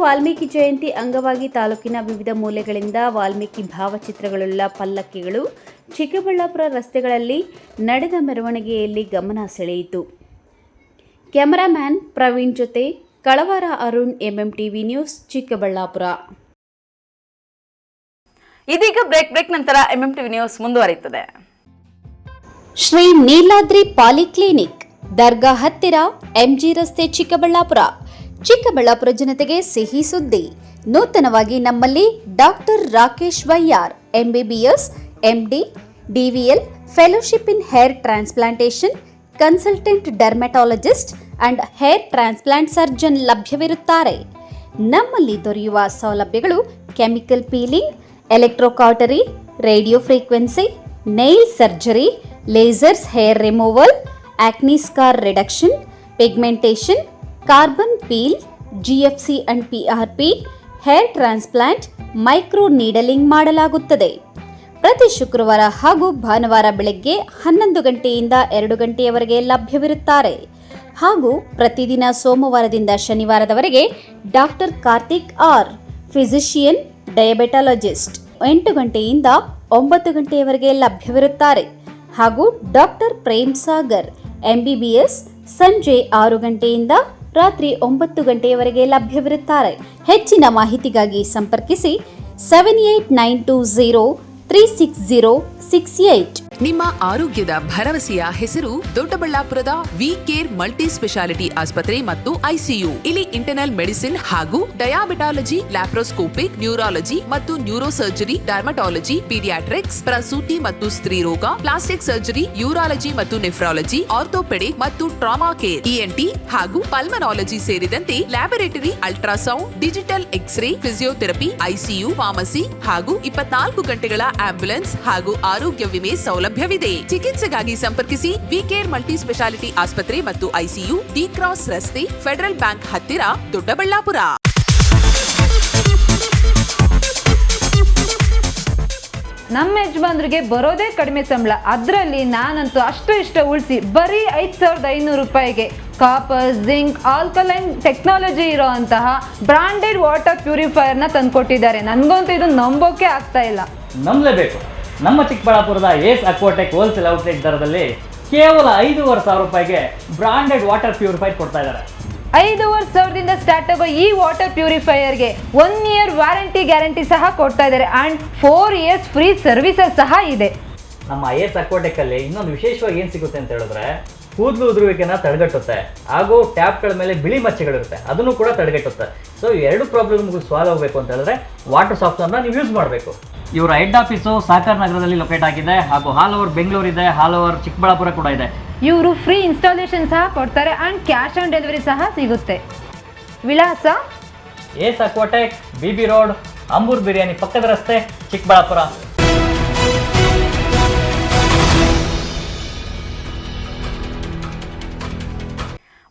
ವಾಲ್ಮೀಕಿ ಜಯಂತಿ ಅಂಗವಾಗಿ ತಾಲೂಕಿನ ವಿವಿಧ ಮೂಲೆಗಳಿಂದ ವಾಲ್ಮೀಕಿ ಭಾವಚಿತ್ರಗಳುಳ್ಳ ಪಲ್ಲಕ್ಕಿಗಳು ಚಿಕ್ಕಬಳ್ಳಾಪುರ ರಸ್ತೆಗಳಲ್ಲಿ ನಡೆದ ಮೆರವಣಿಗೆಯಲ್ಲಿ ಗಮನ ಸೆಳೆಯಿತು. ಕ್ಯಾಮರಾಮ್ಯಾನ್ ಪ್ರವೀಣ್ ಜೊತೆ ಕಳವಾರ ಅರುಣ್, ಎಂಎಂಟಿವಿ ನ್ಯೂಸ್, ಚಿಕ್ಕಬಳ್ಳಾಪುರ. ಇದೀಗ ಬ್ರೇಕ್ ನಂತರ ಎಂಎಂಟಿವಿ ನ್ಯೂಸ್ ಮುಂದುವರಿಯುತ್ತದೆ. ಶ್ರೀ ನೀಲಾದ್ರಿ ಪಾಲಿಕ್ಲಿನಿಕ್, ದರ್ಗಾ ಹತ್ತಿರ, ಎಂಜಿ ರಸ್ತೆ, ಚಿಕ್ಕಬಳ್ಳಾಪುರ. ಚಿಕ್ಕಬಳ್ಳಾಪುರ ಜನತೆಗೆ ಸಿಹಿ ಸುದ್ದಿ. ನೂತನವಾಗಿ ನಮ್ಮಲ್ಲಿ doctor Rakesh Vaiyar, MBBS, MD, DVL, fellowship in hair transplantation, consultant dermatologist and hair transplant surgeon ಲಭ್ಯವಿರುತ್ತಾರೆ. ನಮ್ಮಲ್ಲಿ ದೊರೆಯುವ ಸೌಲಭ್ಯಗಳು chemical peeling, electrocautery, radio frequency, nail surgery, lasers hair removal, acne scar reduction, pigmentation, carbon peel, GFC and PRP, hair transplant, micro needling ಮಾಡಲಾಗುತ್ತದೆ. ಪ್ರತಿ ಶುಕ್ರವಾರ ಹಾಗೂ ಭಾನುವಾರ ಬೆಳಗ್ಗೆ 11 ಗಂಟೆಯಿಂದ 2 ಗಂಟೆಯವರೆಗೆ ಲಭ್ಯವಿರುತ್ತಾರೆ. ಹಾಗೂ ಪ್ರತಿದಿನ ಸೋಮವಾರದಿಂದ ಶನಿವಾರದವರೆಗೆ ಡಾಕ್ಟರ್ ಕಾರ್ತಿಕ್ ಆರ್, ಫಿಸಿಷಿಯನ್ ಡಯಾಬೆಟಾಲಜಿಸ್ಟ್ 8 ಗಂಟೆಯಿಂದ 9 ಗಂಟೆಯವರೆಗೆ ಲಭ್ಯವಿರುತ್ತಾರೆ. ಹಾಗೂ ಡಾಕ್ಟರ್ ಪ್ರೇಮ್ ಸಾಗರ್, ಎಂಬಿಬಿಎಸ್, ಸಂಜೆ 6 ಗಂಟೆಯಿಂದ ರಾತ್ರಿ 9 ಗಂಟೆಯವರೆಗೆ ಲಭ್ಯವಿರುತ್ತಾರೆ. ಹೆಚ್ಚಿನ ಮಾಹಿತಿಗಾಗಿ ಸಂಪರ್ಕಿಸಿ 7892036068. ನಿಮ್ಮ ಆರೋಗ್ಯದ ಭರವಸೆಯ ಹೆಸರು ದೊಡ್ಡಬಳ್ಳಾಪುರದ ವಿ ಕೇರ್ ಮಲ್ಟಿ ಸ್ಪೆಷಾಲಿಟಿ ಆಸ್ಪತ್ರೆ ಮತ್ತು ಐಸಿಯು. ಇಲ್ಲಿ ಇಂಟರ್ನಲ್ ಮೆಡಿಸಿನ್ ಹಾಗೂ ಡಯಾಬಿಟಾಲಜಿ, ಲ್ಯಾಪ್ರೋಸ್ಕೋಪಿಕ್, ನ್ಯೂರಾಲಜಿ ಮತ್ತು ನ್ಯೂರೋ ಸರ್ಜರಿ, ಡರ್ಮಟಾಲಜಿ, ಪೀಡಿಯಾಟ್ರಿಕ್ಸ್, ಪ್ರಸೂತಿ ಮತ್ತು ಸ್ತ್ರೀ ರೋಗ, ಪ್ಲಾಸ್ಟಿಕ್ ಸರ್ಜರಿ, ಯೂರಾಲಜಿ ಮತ್ತು ನೆಫ್ರಾಲಜಿ, ಆರ್ಥೋಪೆಡಿಕ್ ಮತ್ತು ಟ್ರಾಮಾ ಕೇರ್, ಇಎನ್ಟಿ ಹಾಗೂ ಪಲ್ಮನಾಲಜಿ ಸೇರಿದಂತೆ laboratory, ultrasound, digital x ray, physiotherapy, ICU, pharmacy ಹಾಗೂ 24 ಗಂಟೆಗಳ ಆಂಬ್ಯುಲೆನ್ಸ್ ಹಾಗೂ ಆರೋಗ್ಯ ವಿಮೆ ಸೌಲಭ್ಯವಿದೆ. ಚಿಕಿತ್ಸೆಗಾಗಿ ಸಂಪರ್ಕಿಸಿ ವಿ ಕೇರ್ ಮಲ್ಟಿ ಸ್ಪೆಷಾಲಿಟಿ ಆಸ್ಪತ್ರೆ ಮತ್ತು ಐಸಿಯು, ಡಿ ಕ್ರಾಸ್ ರಸ್ತೆ, ಫೆಡರಲ್ ಬ್ಯಾಂಕ್ ಹತ್ತಿರ, ದೊಡ್ಡಬಳ್ಳಾಪುರ. ನಮ್ಮ ಯಜಮಾನ್ರಿಗೆ ಬರೋದೇ ಕಡಿಮೆ ಸಂಬಳ, ಅದರಲ್ಲಿ ನಾನಂತೂ ಅಷ್ಟು ಉಳಿಸಿ ಬರೀ 5,500 ರೂಪಾಯಿಗೆ ಕಾಪರ್, ಜಿಂಕ್, ಆಲ್ಕಲೈನ್ ಟೆಕ್ನಾಲಜಿ ಇರೋ ಅಂತಹ ಬ್ರಾಂಡೆಡ್ ವಾಟರ್ ಪ್ಯೂರಿಫೈಯರ್ನ ತಂದ್ಕೊಟ್ಟಿದ್ದಾರೆ. ನನಗಂತೂ ಇದು ನಂಬೋಕೆ ಆಗ್ತಾ ಇಲ್ಲ. ನಂಬಲೇಬೇಕು. ನಮ್ಮ ಚಿಕ್ಕಬಳ್ಳಾಪುರದ ಏಸ್ ಅಕ್ವಾಟೆಕ್ ಹೋಲ್ಸೇಲ್ ಔಟ್ಲೆಟ್ ದರದಲ್ಲಿ ಕೇವಲ 5,500 ರೂಪಾಯಿಗೆ ಬ್ರಾಂಡೆಡ್ ವಾಟರ್ ಪ್ಯೂರಿಫೈರ್ ಕೊಡ್ತಾ ಇದ್ದಾರೆ. 5,500ದಿಂದ ಸ್ಟಾರ್ಟ್ ಆಗೋ ಈ ವಾಟರ್ ಪ್ಯೂರಿಫೈಯರ್ಗೆ 1 ಇಯರ್ ವಾರಂಟಿ ಗ್ಯಾರಂಟಿ ಸಹ ಕೊಡ್ತಾ ಇದ್ದಾರೆ ಅಂಡ್ 4 ಇಯರ್ಸ್ ಫ್ರೀ ಸರ್ವಿಸಸ್ ಸಹ ಇದೆ. ನಮ್ಮ ಏಸ್ ಅಕ್ವಾಟೆಕ್ ಅಲ್ಲಿ ಇನ್ನೊಂದು ವಿಶೇಷವಾಗಿ ಏನು ಸಿಗುತ್ತೆ ಅಂತ ಹೇಳಿದ್ರೆ, ಕೂದಲು ಉದುರುವಿಕೆನ ತಡೆಗಟ್ಟುತ್ತೆ ಹಾಗೂ ಟ್ಯಾಪ್ಗಳ ಮೇಲೆ ಬಿಳಿ ಮಚ್ಚೆಗಳಿರುತ್ತೆ, ಅದನ್ನು ಕೂಡ ತಡೆಗಟ್ಟುತ್ತೆ. ಸೊ ಎರಡು ಪ್ರಾಬ್ಲಮ್ಗೂ ಸಾಲ್ವ್ ಆಗಬೇಕು ಅಂತ ಹೇಳಿದ್ರೆ ವಾಟರ್ ಸಾಫ್ಟ್ನರ್ನ ನೀವು ಯೂಸ್ ಮಾಡಬೇಕು. ಇವರ ಹೆಡ್ ಆಫೀಸು ಸಾಕರ್ ನಗರದಲ್ಲಿ ಲೊಕೇಟ್ ಆಗಿದೆ ಹಾಗೂ ಆಲ್ ಓವರ್ ಬೆಂಗಳೂರು ಇದೆ, ಆಲ್ ಓವರ್ ಚಿಕ್ಕಬಳ್ಳಾಪುರ ಕೂಡ ಇದೆ. ಇವರು ಫ್ರೀ ಇನ್ಸ್ಟಾಲೇಷನ್ ಸಹ ಕೊಡ್ತಾರೆ ಅಂಡ್ ಕ್ಯಾಶ್ ಆನ್ ಡೆಲಿವರಿ ಸಹ ಸಿಗುತ್ತೆ. ವಿಳಾಸ ಏಸ್ ಅಕ್ವಾಟೆಕ್, ಬಿಬಿ ರೋಡ್, ಅಂಬೂರ್ ಬಿರಿಯಾನಿ ಪಕ್ಕದ ರಸ್ತೆ, ಚಿಕ್ಕಬಳ್ಳಾಪುರ.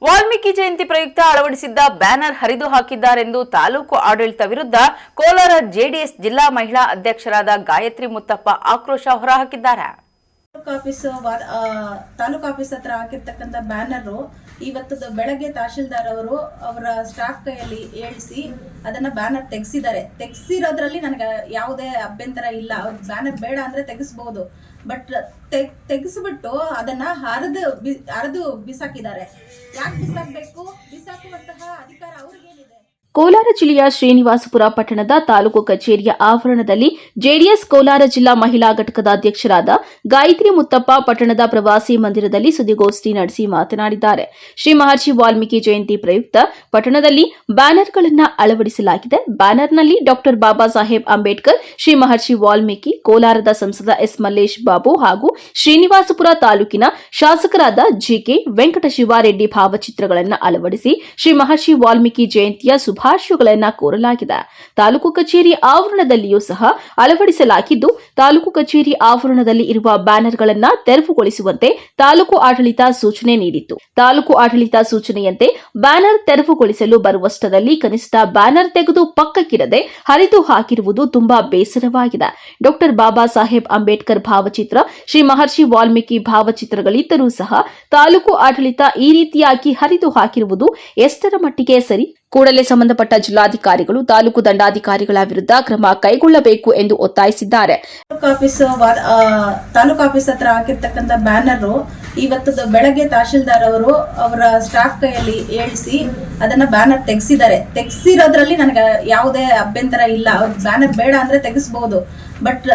ವಾಲ್ಮೀಕಿ ಜಯಂತಿ ಪ್ರಯುಕ್ತ ಅಳವಡಿಸಿದ್ದ ಬ್ಯಾನರ್ ಹರಿದು ಹಾಕಿದ್ದಾರೆಂದು ತಾಲೂಕು ಆಡಳಿತ ವಿರುದ್ಧ ಕೋಲಾರ ಜೆಡಿಎಸ್ ಜಿಲ್ಲಾ ಮಹಿಳಾ ಅಧ್ಯಕ್ಷರಾದ ಗಾಯತ್ರಿ ಮುತ್ತಪ್ಪ ಆಕ್ರೋಶ ಹೊರಹಾಕಿದ್ದಾರೆ. ತಾಲೂಕು ಆಫೀಸ್ ಹತ್ರ ಹಾಕಿರ್ತಕ್ಕಂಥ ಬ್ಯಾನರು ಇವತ್ತು ಬೆಳಗ್ಗೆ ತಹಶೀಲ್ದಾರ್ ಅವರು ಅವರ ಸ್ಟಾಫ್ ಕೈಯಲ್ಲಿ ಹೇಳಿಸಿ ಅದನ್ನ ಬ್ಯಾನರ್ ತೆಗೆಸಿರೋದ್ರಲ್ಲಿ ನನಗೆ ಯಾವುದೇ ಅಭ್ಯಂತರ ಇಲ್ಲ. ಅವ್ರ ಬ್ಯಾನರ್ ಬೇಡ ಅಂದ್ರೆ ತೆಗೆಸಬಹುದು, ಬಟ್ ತೆಗೆಸ್ಬಿಟ್ಟು ಅದನ್ನ ಹರಿದು ಬಿಸಾಕಿದ್ದಾರೆ. ಯಾಕೆ ಬಿಸಾಕಬೇಕು? ಬಿಸಾಕುವಂತಹ ಅಧಿಕಾರ ಅವ್ರಿಗೇನಿದೆ? ಕೋಲಾರ ಜಿಲ್ಲೆಯ ಶ್ರೀನಿವಾಸಪುರ ಪಟ್ಟಣದ ತಾಲೂಕು ಕಚೇರಿಯ ಆವರಣದಲ್ಲಿ ಜೆಡಿಎಸ್ ಕೋಲಾರ ಜಿಲ್ಲಾ ಮಹಿಳಾ ಘಟಕದ ಅಧ್ಯಕ್ಷರಾದ ಗಾಯತ್ರಿ ಮುತ್ತಪ್ಪ ಪಟ್ಟಣದ ಪ್ರವಾಸಿ ಮಂದಿರದಲ್ಲಿ ಸುದ್ದಿಗೋಷ್ಠಿ ನಡೆಸಿ ಮಾತನಾಡಿದ್ದಾರೆ. ಶ್ರೀ ಮಹರ್ಷಿ ವಾಲ್ಮೀಕಿ ಜಯಂತಿ ಪ್ರಯುಕ್ತ ಪಟ್ಟಣದಲ್ಲಿ ಬ್ಯಾನರ್ಗಳನ್ನು ಅಳವಡಿಸಲಾಗಿದೆ. ಬ್ಯಾನರ್ನಲ್ಲಿ ಡಾ ಬಾಬಾ ಸಾಹೇಬ್ ಅಂಬೇಡ್ಕರ್, ಶ್ರೀ ಮಹರ್ಷಿ ವಾಲ್ಮೀಕಿ, ಕೋಲಾರದ ಸಂಸದ ಎಸ್ ಮಲ್ಲೇಶ್ ಬಾಬು ಹಾಗೂ ಶ್ರೀನಿವಾಸಪುರ ತಾಲೂಕಿನ ಶಾಸಕರಾದ ಜಿಕೆ ವೆಂಕಟಶಿವಾರೆಡ್ಡಿ ಭಾವಚಿತ್ರಗಳನ್ನು ಅಳವಡಿಸಿ ಶ್ರೀ ಮಹರ್ಷಿ ವಾಲ್ಮೀಕಿ ಜಯಂತಿಯ ಶುಭಾಶಯಗಳನ್ನು ಕೋರಲಾಗಿದೆ. ತಾಲೂಕು ಕಚೇರಿ ಆವರಣದಲ್ಲಿಯೂ ಸಹ ಅಳವಡಿಸಲಾಗಿದ್ದು, ತಾಲೂಕು ಕಚೇರಿ ಆವರಣದಲ್ಲಿ ಇರುವ ಬ್ಯಾನರ್ಗಳನ್ನು ತೆರವುಗೊಳಿಸುವಂತೆ ತಾಲೂಕು ಆಡಳಿತ ಸೂಚನೆ ನೀಡಿತ್ತು. ತಾಲೂಕು ಆಡಳಿತ ಸೂಚನೆಯಂತೆ ಬ್ಯಾನರ್ ತೆರವುಗೊಳಿಸಲು ಬರುವಷ್ಟರಲ್ಲಿ ಕನಿಷ್ಠ ಬ್ಯಾನರ್ ತೆಗೆದು ಪಕ್ಕಕ್ಕಿಡದೆ ಹರಿದು ಹಾಕಿರುವುದು ತುಂಬಾ ಬೇಸರವಾಗಿದೆ. ಡಾ ಬಾಬಾ ಸಾಹೇಬ್ ಅಂಬೇಡ್ಕರ್ ಭಾವಚಿತ್ರ, ಶ್ರೀ ಮಹರ್ಷಿ ವಾಲ್ಮೀಕಿ ಭಾವಚಿತ್ರಗಳಿದ್ದರೂ ಸಹ ತಾಲೂಕು ಆಡಳಿತ ಈ ರೀತಿಯಾಗಿ ಹರಿದು ಹಾಕಿರುವುದು ಎಷ್ಟರ ಮಟ್ಟಿಗೆ ಸರಿ? ಕೂಡಲೇ ಸಂಬಂಧಪಟ್ಟ ಜಿಲ್ಲಾಧಿಕಾರಿಗಳು ತಾಲೂಕು ದಂಡಾಧಿಕಾರಿಗಳ ವಿರುದ್ಧ ಕ್ರಮ ಕೈಗೊಳ್ಳಬೇಕು ಎಂದು ಒತ್ತಾಯಿಸಿದ್ದಾರೆ. ತಾಲೂಕು ಆಫೀಸ್ ಹತ್ರ ಹಾಕಿರ್ತಕ್ಕಂಥ ಬ್ಯಾನರ್ ಇವತ್ತು ಬೆಳಗ್ಗೆ ತಹಶೀಲ್ದಾರ್ ಅವರು ಅವರ ಸ್ಟಾಫ್ ಕೈಯಲ್ಲಿ ಹೇಳಿಸಿ ಅದನ್ನ ಬ್ಯಾನರ್ ತೆಗೆಸಿರೋದ್ರಲ್ಲಿ ನನಗೆ ಯಾವುದೇ ಅಭ್ಯಂತರ ಇಲ್ಲ. ಅವ್ರ ಬ್ಯಾನರ್ ಬೇಡ ಅಂದ್ರೆ ತೆಗೆಸಬಹುದು, ಬಟ್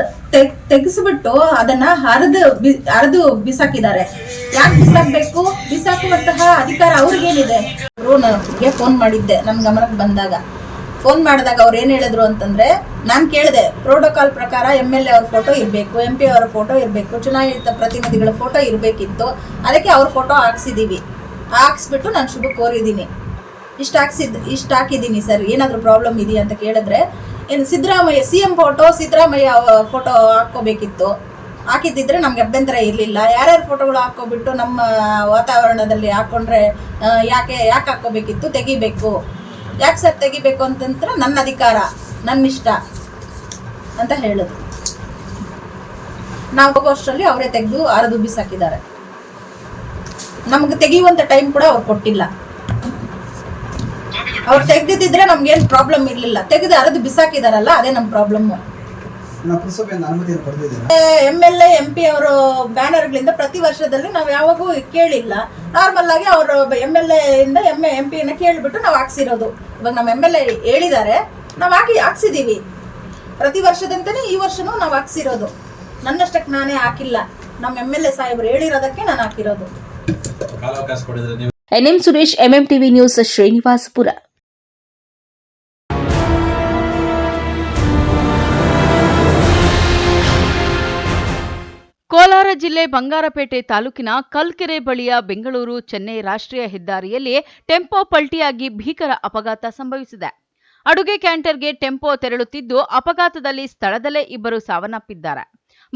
ತೆಗೆಸ್ಬಿಟ್ಟು ಅದನ್ನ ಹರಿದು ಬಿಸಾಕಿದ್ದಾರೆ. ಯಾಕೆ ಬಿಸಾಕ್ಬೇಕು? ಬಿಸಾಕುವಂತಹ ಅಧಿಕಾರ ಅವ್ರಿಗೇನಿದೆ? ನನಗೆ ಫೋನ್ ಮಾಡಿದ್ದೆ, ನನ್ ಗಮನಕ್ಕೆ ಬಂದಾಗ ಫೋನ್ ಮಾಡಿದಾಗ ಅವ್ರು ಏನ್ ಹೇಳಿದ್ರು ಅಂತಂದ್ರೆ, ನಾನ್ ಕೇಳಿದೆ ಪ್ರೋಟೋಕಾಲ್ ಪ್ರಕಾರ MLA ಅವ್ರ ಫೋಟೋ ಇರ್ಬೇಕು, MP ಅವರ ಫೋಟೋ ಇರ್ಬೇಕು, ಚುನಾಯಿತ ಪ್ರತಿನಿಧಿಗಳ ಫೋಟೋ ಇರ್ಬೇಕಿತ್ತು. ಅದಕ್ಕೆ ಅವ್ರ ಫೋಟೋ ಹಾಕ್ಸ್ಬಿಟ್ಟು ನಾನು ಶುಭ ಕೋರಿದ್ದೀನಿ. ಇಷ್ಟ ಹಾಕಿದ್ದೀನಿ ಸರ್, ಏನಾದ್ರು ಪ್ರಾಬ್ಲಮ್ ಇದೆಯಾ ಅಂತ ಕೇಳಿದ್ರೆ, ಏನು ಸಿದ್ದರಾಮಯ್ಯ CM ಸಿದ್ದರಾಮಯ್ಯ ಫೋಟೋ ಹಾಕೋಬೇಕಿತ್ತು, ಹಾಕಿದ್ದಿದ್ರೆ ನಮ್ಗೆ ಅಭ್ಯಂತರ ಇರಲಿಲ್ಲ. ಯಾರ್ಯಾರ ಫೋಟೋಗಳು ಹಾಕೋಬಿಟ್ಟು ನಮ್ಮ ವಾತಾವರಣದಲ್ಲಿ ಹಾಕೊಂಡ್ರೆ ಯಾಕೆ ಹಾಕೋಬೇಕಿತ್ತು? ತೆಗಿಬೇಕು. ಯಾಕೆ ಸರ್ ತೆಗಿಬೇಕು ಅಂತಂದ್ರೆ ನನ್ನ ಅಧಿಕಾರ, ನನ್ನ ಇಷ್ಟ ಅಂತ ಹೇಳಿದ್ರು. ನಾವು ಹೋಗೋಷ್ಟರಲ್ಲಿ ಅವರೇ ತೆಗೆದು ಹರಿದು ಬಿಸಾಕಿದ್ದಾರೆ. ನಮ್ಗೆ ತೆಗೆಯುವಂತ ಟೈಮ್ ಕೂಡ ಅವ್ರು ಕೊಟ್ಟಿಲ್ಲ. ಅವ್ರು ತೆಗ್ದಿದ್ರೆ ನಮ್ಗೇನು ಪ್ರಾಬ್ಲಮ್ ಇರ್ಲಿಲ್ಲ. ತೆಗೆದು ಹರಿದು ಬಿಸಾಕಿದಾರಲ್ಲ, ಅದೇ ನಮ್ಮ ಪ್ರಾಬ್ಲಮ್. MLA MP ಅವರು ಬ್ಯಾನರ್ಗಳಿಂದ ಪ್ರತಿ ವರ್ಷದಲ್ಲಿ ನಾವು ಯಾವಾಗೂ ಕೇಳಿಲ್ಲ. ನಾರ್ಮಲ್ ಆಗಿ ಅವರು MLA ಇಂದ MP ನ ಕೇಳಿಬಿಟ್ಟು ನಾವು ಹಾಕ್ಸಿರೋದು. ಇವಾಗ ನಮ್ಮ MLA ಹೇಳಿದ್ದಾರೆ, ನಾವು ಹಾಕ್ಸಿದೀವಿ. ಪ್ರತಿ ವರ್ಷದಂತೆಯೇ ಈ ವರ್ಷನೂ ನಾವು ಹಾಕ್ಸಿರೋದು. ನನ್ನಷ್ಟಕ್ಕೆ ನಾನೇ ಹಾಕಿಲ್ಲ, ನಮ್ಮ MLA ಸಾಹೇಬರು ಹೇಳಿರೋದಕ್ಕೆ ನಾನು ಹಾಕಿರೋದು. NM Suresh, MMTV news, Srinivaspur. Kolar ಜಿಲ್ಲೆ ಬಂಗಾರಪೇಟೆ ತಾಲೂಕಿನ ಕಲ್ಕೆರೆ ಬಳಿಯ ಬೆಂಗಳೂರು ಚೆನ್ನೈ ರಾಷ್ಟ್ರೀಯ ಹೆದ್ದಾರಿಯಲ್ಲಿ ಟೆಂಪೋ ಪಲ್ಟಿಯಾಗಿ ಭೀಕರ ಅಪಘಾತ ಸಂಭವಿಸಿದೆ. ಅಡುಗೆ ಕ್ಯಾಂಟರ್ಗೆ ಟೆಂಪೋ ತೆರಳುತ್ತಿದ್ದು ಅಪಘಾತದಲ್ಲಿ ಸ್ಥಳದಲ್ಲೇ ಇಬ್ಬರು ಸಾವನ್ನಪ್ಪಿದ್ದಾರೆ.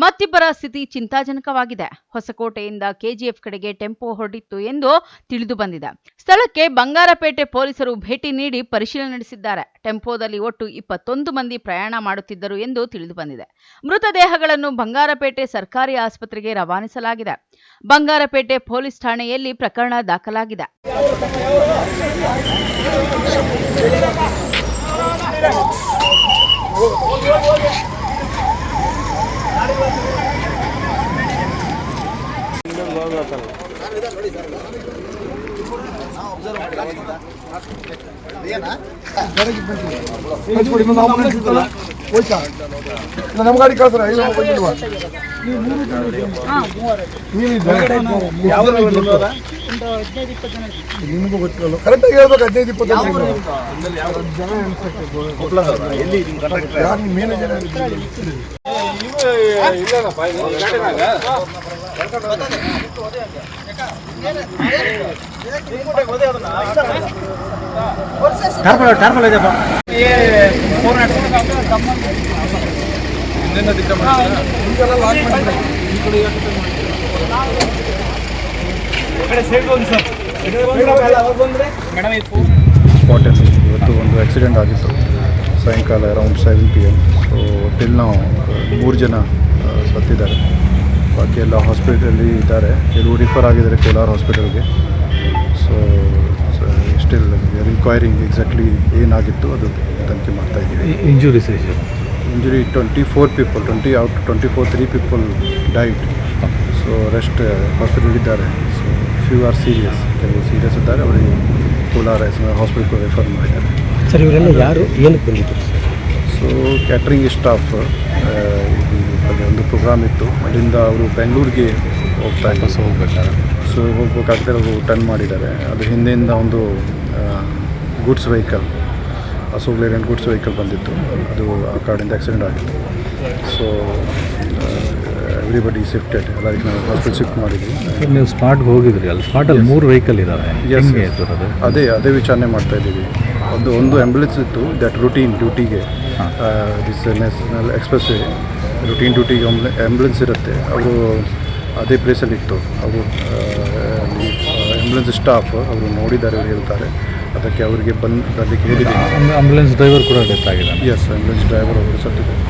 ಮತ್ತಿಬ್ಬರ ಸ್ಥಿತಿ ಚಿಂತಾಜನಕವಾಗಿದೆ. ಹೊಸಕೋಟೆಯಿಂದ KGF ಕಡೆಗೆ ಟೆಂಪೋ ಹೊರಟಿತ್ತು ಎಂದು ತಿಳಿದು ಬಂದಿದೆ. ಸ್ಥಳಕ್ಕೆ ಬಂಗಾರಪೇಟೆ ಪೊಲೀಸರು ಭೇಟಿ ನೀಡಿ ಪರಿಶೀಲನೆ ನಡೆಸಿದ್ದಾರೆ. ಟೆಂಪೋದಲ್ಲಿ ಒಟ್ಟು 21 ಮಂದಿ ಪ್ರಯಾಣ ಮಾಡುತ್ತಿದ್ದರು ಎಂದು ತಿಳಿದು ಬಂದಿದೆ. ಮೃತದೇಹಗಳನ್ನು ಬಂಗಾರಪೇಟೆ ಸರ್ಕಾರಿ ಆಸ್ಪತ್ರೆಗೆ ರವಾನಿಸಲಾಗಿದೆ. ಬಂಗಾರಪೇಟೆ ಪೊಲೀಸ್ ಠಾಣೆಯಲ್ಲಿ ಪ್ರಕರಣ ದಾಖಲಾಗಿದೆ. ನಮ್ಮ ಗಾಡಿ ಕಳ್ಸರ ನಿಮಗೂ ಗೊತ್ತಿರಲ್ಲ, ಕರೆಕ್ಟಾಗಿ ಹೇಳ್ಬೇಕು. 15-20 ಜನ ಮ್ಯಾನೇಜರ್ ಸ್ಪಾಟಲ್ಲಿ ಇವತ್ತು ಒಂದು ಆಕ್ಸಿಡೆಂಟ್ ಆಗಿತ್ತು ಸಾಯಂಕಾಲ ಅರೌಂಡ್ 7 PM. ಸೊ ಟಿಲ್ ನಾವು 3 ಜನ ಸತ್ತಿದ್ದಾರೆ. ಬಾಕಿ ಎಲ್ಲ ಹಾಸ್ಪಿಟಲಲ್ಲಿ ಇದ್ದಾರೆ. ಕೆಲವು ರಿಫರ್ ಆಗಿದ್ದಾರೆ ಕೋಲಾರ ಹಾಸ್ಪಿಟಲ್ಗೆ. ಸೊ ಸ್ಟಿಲ್ ರಿಕ್ವೈರಿಂಗ್ ಎಕ್ಸಾಕ್ಟ್ಲಿ ಏನಾಗಿತ್ತು ಅದು ತನಿಖೆ ಮಾಡ್ತಾ ಇದ್ದೀವಿ. Injury 24 people, 20 out of 24, 3 people died. So rest hospital ಇದ್ದಾರೆ. ಸೊ ಫ್ಯೂ ಆರ್ ಸೀರಿಯಸ್, ಕೆಲವು ಸೀರಿಯಸ್ ಇದ್ದಾರೆ. ಅವರಿಗೆ ಕೋಲಾರ ಹಾಸ್ಪಿಟಲ್ ರೆಫರ್ ಮಾಡಿದ್ದಾರೆ. ಸರ್, ಇವರೆಲ್ಲ ಯಾರು, ಏನಕ್ಕೆ ಬಂದಿತ್ತು? ಸೊ ಕ್ಯಾಟ್ರಿಂಗ್ ಸ್ಟಾಫ್, ಒಂದು ಪ್ರೋಗ್ರಾಮ್ ಇತ್ತು, ಅಲ್ಲಿಂದ ಅವರು ಬೆಂಗಳೂರಿಗೆ ಹೋಗ್ಬೇಕಾದ್ರೆ ಅವರು ಟರ್ನ್ ಮಾಡಿದ್ದಾರೆ. ಅದು ಹಿಂದೆಯಿಂದ ಒಂದು ಗೂಡ್ಸ್ ವೆಹಿಕಲ್, ಅಸೋಗ್ಲೇರೆಂಟ್ ಗೂಡ್ಸ್ ವೆಹಿಕಲ್ ಬಂದಿತ್ತು. ಅದು ಆ ಕಾಡಿಂದ ಆಕ್ಸಿಡೆಂಟ್ ಆಗಿತ್ತು. ಸೊ ಎವ್ರಿಬಡಿ ಶಿಫ್ಟೆಡ್, ಎಲ್ಲರಿಗೆ ನಾವು ಹಾಸ್ಪಿಟಲ್ ಶಿಫ್ಟ್ ಮಾಡಿದ್ವಿ. ನೀವು ಸ್ಪಾಟ್ಗೆ ಹೋಗಿದ್ರಿ, ಅಲ್ಲಿ ಸ್ಪಾಟಲ್ಲಿ 3 ವೆಹಿಕಲ್ ಇದ್ದಾವೆ. ಅದೇ ವಿಚಾರಣೆ ಮಾಡ್ತಾ ಇದ್ದೀವಿ. ಒಂದು ಆ್ಯಂಬುಲೆನ್ಸ್ ಇತ್ತು, ದಟ್ ರುಟೀನ್ ಡ್ಯೂಟಿಗೆ, this national express way routine ಡ್ಯೂಟಿಗೆ ಆ್ಯಂಬುಲೆನ್ಸ್ ಇರುತ್ತೆ. ಅವರು ಅದೇ ಪ್ಲೇಸಲ್ಲಿ ಇತ್ತು. ಅವರು ಆ್ಯಂಬುಲೆನ್ಸ್ ಸ್ಟಾಫ್ ಅವರು ನೋಡಿದ್ದಾರೆ, ಅವರು ಹೇಳ್ತಾರೆ. ಅದಕ್ಕೆ ಅವರಿಗೆ ಬರಲಿಕ್ಕೆ ಹೇಳಿದ್ದೀನಿ. ಆಂಬುಲೆನ್ಸ್ ಡ್ರೈವರ್ ಕೂಡ ಡೆತ್ ಆಗಿದೆ. ಎಸ್, ಆಂಬುಲೆನ್ಸ್ ಡ್ರೈವರ್ ಅವರು ಸತ್ತಿದ್ದಾರೆ.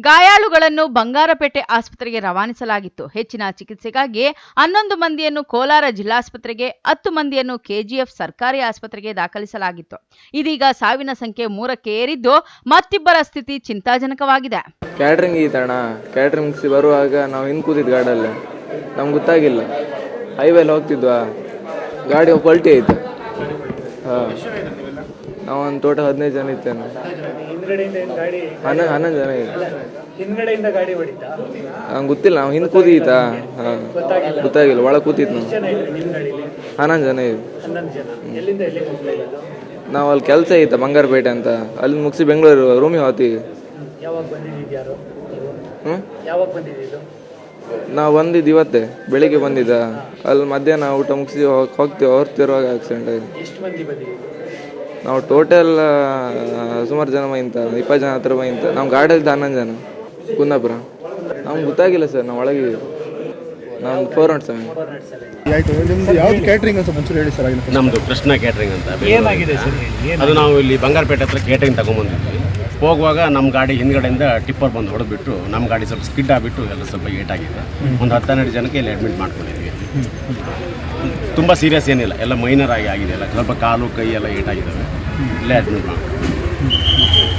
ಗಾಯಾಳುಗಳನ್ನು ಬಂಗಾರಪೇಟೆ ಆಸ್ಪತ್ರೆಗೆ ರವಾನಿಸಲಾಗಿತ್ತು. ಹೆಚ್ಚಿನ ಚಿಕಿತ್ಸೆಗಾಗಿ 11 ಮಂದಿಯನ್ನು ಕೋಲಾರ ಜಿಲ್ಲಾಸ್ಪತ್ರೆಗೆ, 10 ಮಂದಿಯನ್ನು ಕೆಜಿಎಫ್ ಸರ್ಕಾರಿ ಆಸ್ಪತ್ರೆಗೆ ದಾಖಲಿಸಲಾಗಿತ್ತು. ಇದೀಗ ಸಾವಿನ ಸಂಖ್ಯೆ 3ಕ್ಕೆ ಏರಿದ್ದು ಮತ್ತಿಬ್ಬರ ಸ್ಥಿತಿ ಚಿಂತಾಜನಕವಾಗಿದೆ. ಕ್ಯಾಟ್ರಿಂಗ್ ಈತಣ್ಣ, ಕ್ಯಾಟ್ರಿಂಗ್ ಬರುವಾಗ ನಾವು ಹಿಂದೆ ಕೂತಿದ್ದು ಗಾಡಲ್ಲಿ, ನಮ್ಗೆ ಗೊತ್ತಾಗಿಲ್ಲ. ಹೈವೇಲಿ ಹೋಗ್ತಿದ್ವಾ, ಗಾಡಿ ಪಲ್ಟಿ ಆಯ್ತು. ನಾವೊಂದು ಟೋಟಲ್ 15 ಜನ ಇತ್ತೇನೆ. 11 ಜನ ನಂಗೆ ಗೊತ್ತಿಲ್ಲ, ನಾವು ಹಿಂದೆ ಕೂತಿದ್ದ. ಗೊತ್ತಾಗಿಲ್ಲ, ಒಳಗೆ ಕೂತಿತ್ತು ನಾವು. 11 ಜನ ಇದ್ವಿ. ನಾವು ಅಲ್ಲಿ ಕೆಲಸ ಐತೆ ಬಂಗಾರಪೇಟೆ ಅಂತ, ಅಲ್ಲಿ ಮುಗಿಸಿ ಬೆಂಗಳೂರು ರೂಮಿಗೆ ಹೋಗ್ತೀವಿ. ನಾವು ಬಂದಿದ್ದು ಇವತ್ತೇ ಬೆಳಿಗ್ಗೆ ಬಂದಿದ್ದ. ಅಲ್ಲಿ ಮಧ್ಯಾಹ್ನ ಊಟ ಮುಗಿಸಿ ಹೋಗ್ತೀವಿ. ಹೊರ್ತಿರುವಾಗ ಆಕ್ಸಿಡೆಂಟ್ ಆಗಿದೆ. ನಾವು ಟೋಟಲ್ ಸುಮಾರು ಜನ ಇಂತ 20 ಜನ ಹತ್ರ ಇಂತ. ನಮ್ಮ ಗಾಡಿಯಲ್ಲಿ 11 ಜನ ಕುಂದಾಪುರ. ನಮ್ಗೆ ಗೊತ್ತಾಗಿಲ್ಲ ಸರ್, ನಾವು ಒಳಗೆ ನಾವು 407. ಆಯಿತು, ನಿಮ್ದು ಯಾವ್ದು ಕ್ಯಾಟ್ರಿಂಗ್ ಅಂತ ಒಂಚೂರು ಹೇಳಿ ಸರ್. ನಮ್ಮದು ಕೃಷ್ಣ ಕ್ಯಾಟ್ರಿಂಗ್ ಅಂತ. ಏನಾಗಿದೆ ಸರ್? ಅದು ನಾವು ಇಲ್ಲಿ ಬಂಗಾರಪೇಟೆ ಹತ್ರ ಕ್ಯಾಟ್ರಿಂಗ್ ತಗೊಂಬಂದಿದ್ವಿ. ಹೋಗುವಾಗ ನಮ್ಮ ಗಾಡಿ ಹಿಂದ್ಗಡೆಯಿಂದ ಟಿಪ್ಪರ್ ಬಂದು ಹೊಡೆದ್ಬಿಟ್ಟು ನಮ್ಮ ಗಾಡಿ ಸ್ವಲ್ಪ ಸ್ಕಿಡ್ ಆಗಿಬಿಟ್ಟು ಎಲ್ಲ ಸ್ವಲ್ಪ ಏಟಾಗಿದೆ. ಒಂದು 10-12 ಜನಕ್ಕೆ ಇಲ್ಲಿ ಅಡ್ಮಿಟ್ ಮಾಡ್ಕೊಂಡಿದ್ವಿ. ತುಂಬ ಸೀರಿಯಸ್ ಏನಿಲ್ಲ, ಎಲ್ಲ ಮೈನರ್ ಆಗಿದೆ. ಎಲ್ಲ ಸ್ವಲ್ಪ ಕಾಲು ಕೈ ಎಲ್ಲ ಏಟಾಗಿದ್ದಾವೆ. ಇಲ್ಲೇ ಅಡ್ಮಿಟ್ ಮಾಡ್ಕೊಂಡು.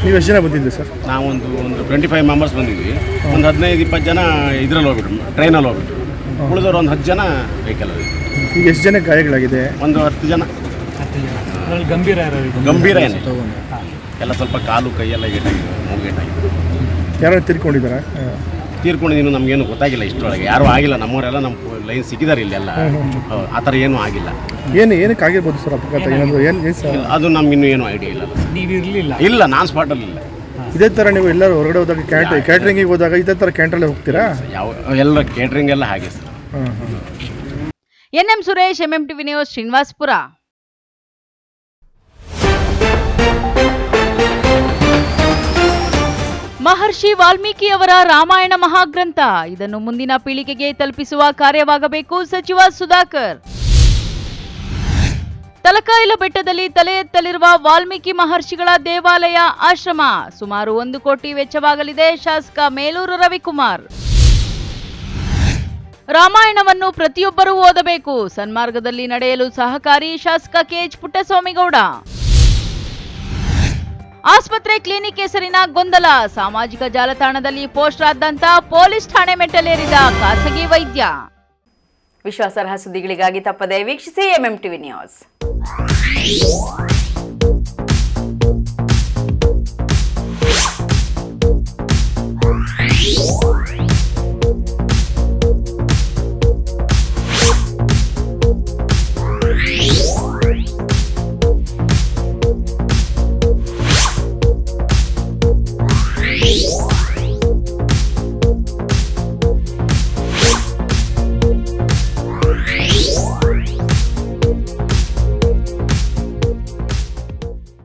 ನೀವು ಎಷ್ಟು ಜನ ಬಂದಿದ್ದೆ ಸರ್? ನಾವೊಂದು 25 ಮೆಂಬರ್ಸ್ ಬಂದಿದ್ವಿ. ಒಂದು 15-20 ಜನ ಇದರಲ್ಲಿ ಹೋಗ್ಬಿಟ್ರು, ಟ್ರೈನಲ್ಲಿ ಹೋಗ್ಬಿಟ್ರು. ಉಳಿದವರು ಒಂದು 10 ಜನ ವೆಹಿಕಲಲ್ಲಿ. ಈಗ ಎಷ್ಟು ಜನ ಗಾಯಗಳಾಗಿದೆ? ಒಂದು 10 ಜನ. ಗಂಭೀರ ಏನು ಎಲ್ಲ ಸ್ವಲ್ಪ ಕಾಲು ಕೈ ಎಲ್ಲ ಏಟಾಗಿದೆ, ಮೂಗು ಏಟಾಗಿದೆ. ಯಾರು ತೀರ್ಕೊಂಡಿದ್ದಾರೆ? ತೀರ್ಕೊಂಡಿದ್ದೀನಿ, ನಮಗೇನು ಗೊತ್ತಾಗಿಲ್ಲ ಇಷ್ಟರೊಳಗೆ. ಯಾರೂ ಆಗಿಲ್ಲ, ನಮ್ಮವರೆಲ್ಲ ನಮ್ಮ ಲೈನ್ ಸಿಕ್ಕಿದ್ದಾರೆ ಇಲ್ಲೆಲ್ಲ. ಆ ಥರ ಏನೂ ಆಗಿಲ್ಲ. ಏನಕ್ಕೆ ಆಗಿರ್ಬೋದು ಸರ್ ಅಪಘಾತ? ಏನಾದರೂ ಅದು ನಮಗಿನ್ನೂ ಏನೂ ಐಡಿಯಾ ಇಲ್ಲ. ನೀವು ಇರಲಿಲ್ಲ? ಇಲ್ಲ, ನಾನು ಸ್ಪಾಟಲ್ಲಿ ಇಲ್ಲ. ಇದೇ ಥರ ನೀವು ಎಲ್ಲರೂ ಹೊರಗಡೆ ಹೋದಾಗ ಕ್ಯಾಟ್ರಿಂಗಿಗೆ ಹೋದಾಗ ಇದೇ ಥರ ಕ್ಯಾಂಟ್ರಲ್ಲೇ ಹೋಗ್ತೀರಾ? ಎಲ್ಲ ಕ್ಯಾಟ್ರಿಂಗ್ ಎಲ್ಲ ಹಾಗೆ sir. NM Suresh, MMTV news, Srinivaspur. Maharishi ವಾಲ್ಮೀಕಿಯವರ ರಾಮಾಯಣ ಮಹಾಗ್ರಂಥ, ಇದನ್ನು ಮುಂದಿನ ಪೀಳಿಗೆಗೆ ತಲುಪಿಸುವ ಕಾರ್ಯವಾಗಬೇಕು. ಸಚಿವ ಸುಧಾಕರ್. ತಲಕಾಯಲ ಬೆಟ್ಟದಲ್ಲಿ ತಲೆ ಎತ್ತಲಿರುವ ವಾಲ್ಮೀಕಿ ಮಹರ್ಷಿಗಳ ದೇವಾಲಯ, ಆಶ್ರಮ ಸುಮಾರು 1 ಕೋಟಿ ವೆಚ್ಚವಾಗಲಿದೆ. ಶಾಸಕ ಮೇಲೂರು ರವಿಕುಮಾರ್. ರಾಮಾಯಣವನ್ನು ಪ್ರತಿಯೊಬ್ಬರೂ ಓದಬೇಕು, ಸನ್ಮಾರ್ಗದಲ್ಲಿ ನಡೆಯಲು ಸಹಕಾರಿ. ಶಾಸಕ ಕೆಎಚ್ ಪುಟ್ಟಸ್ವಾಮಿಗೌಡ. ಆಸ್ಪತ್ರೆ ಕ್ಲಿನಿಕ್ ಹೆಸರಿನ ಗೊಂದಲ, ಸಾಮಾಜಿಕ ಜಾಲತಾಣದಲ್ಲಿ ಪೋಸ್ಟ್ ಆದಂತ ಪೊಲೀಸ್ ಠಾಣೆ ಮೆಟ್ಟಲೇರಿದ ಖಾಸಗಿ ವೈದ್ಯ. ವಿಶ್ವಾಸಾರ್ಹ ಸುದ್ದಿಗಳಿಗಾಗಿ ತಪ್ಪದೆ ವೀಕ್ಷಿಸಿ ಎಂಎಂ ಟಿವಿ ನ್ಯೂಸ್.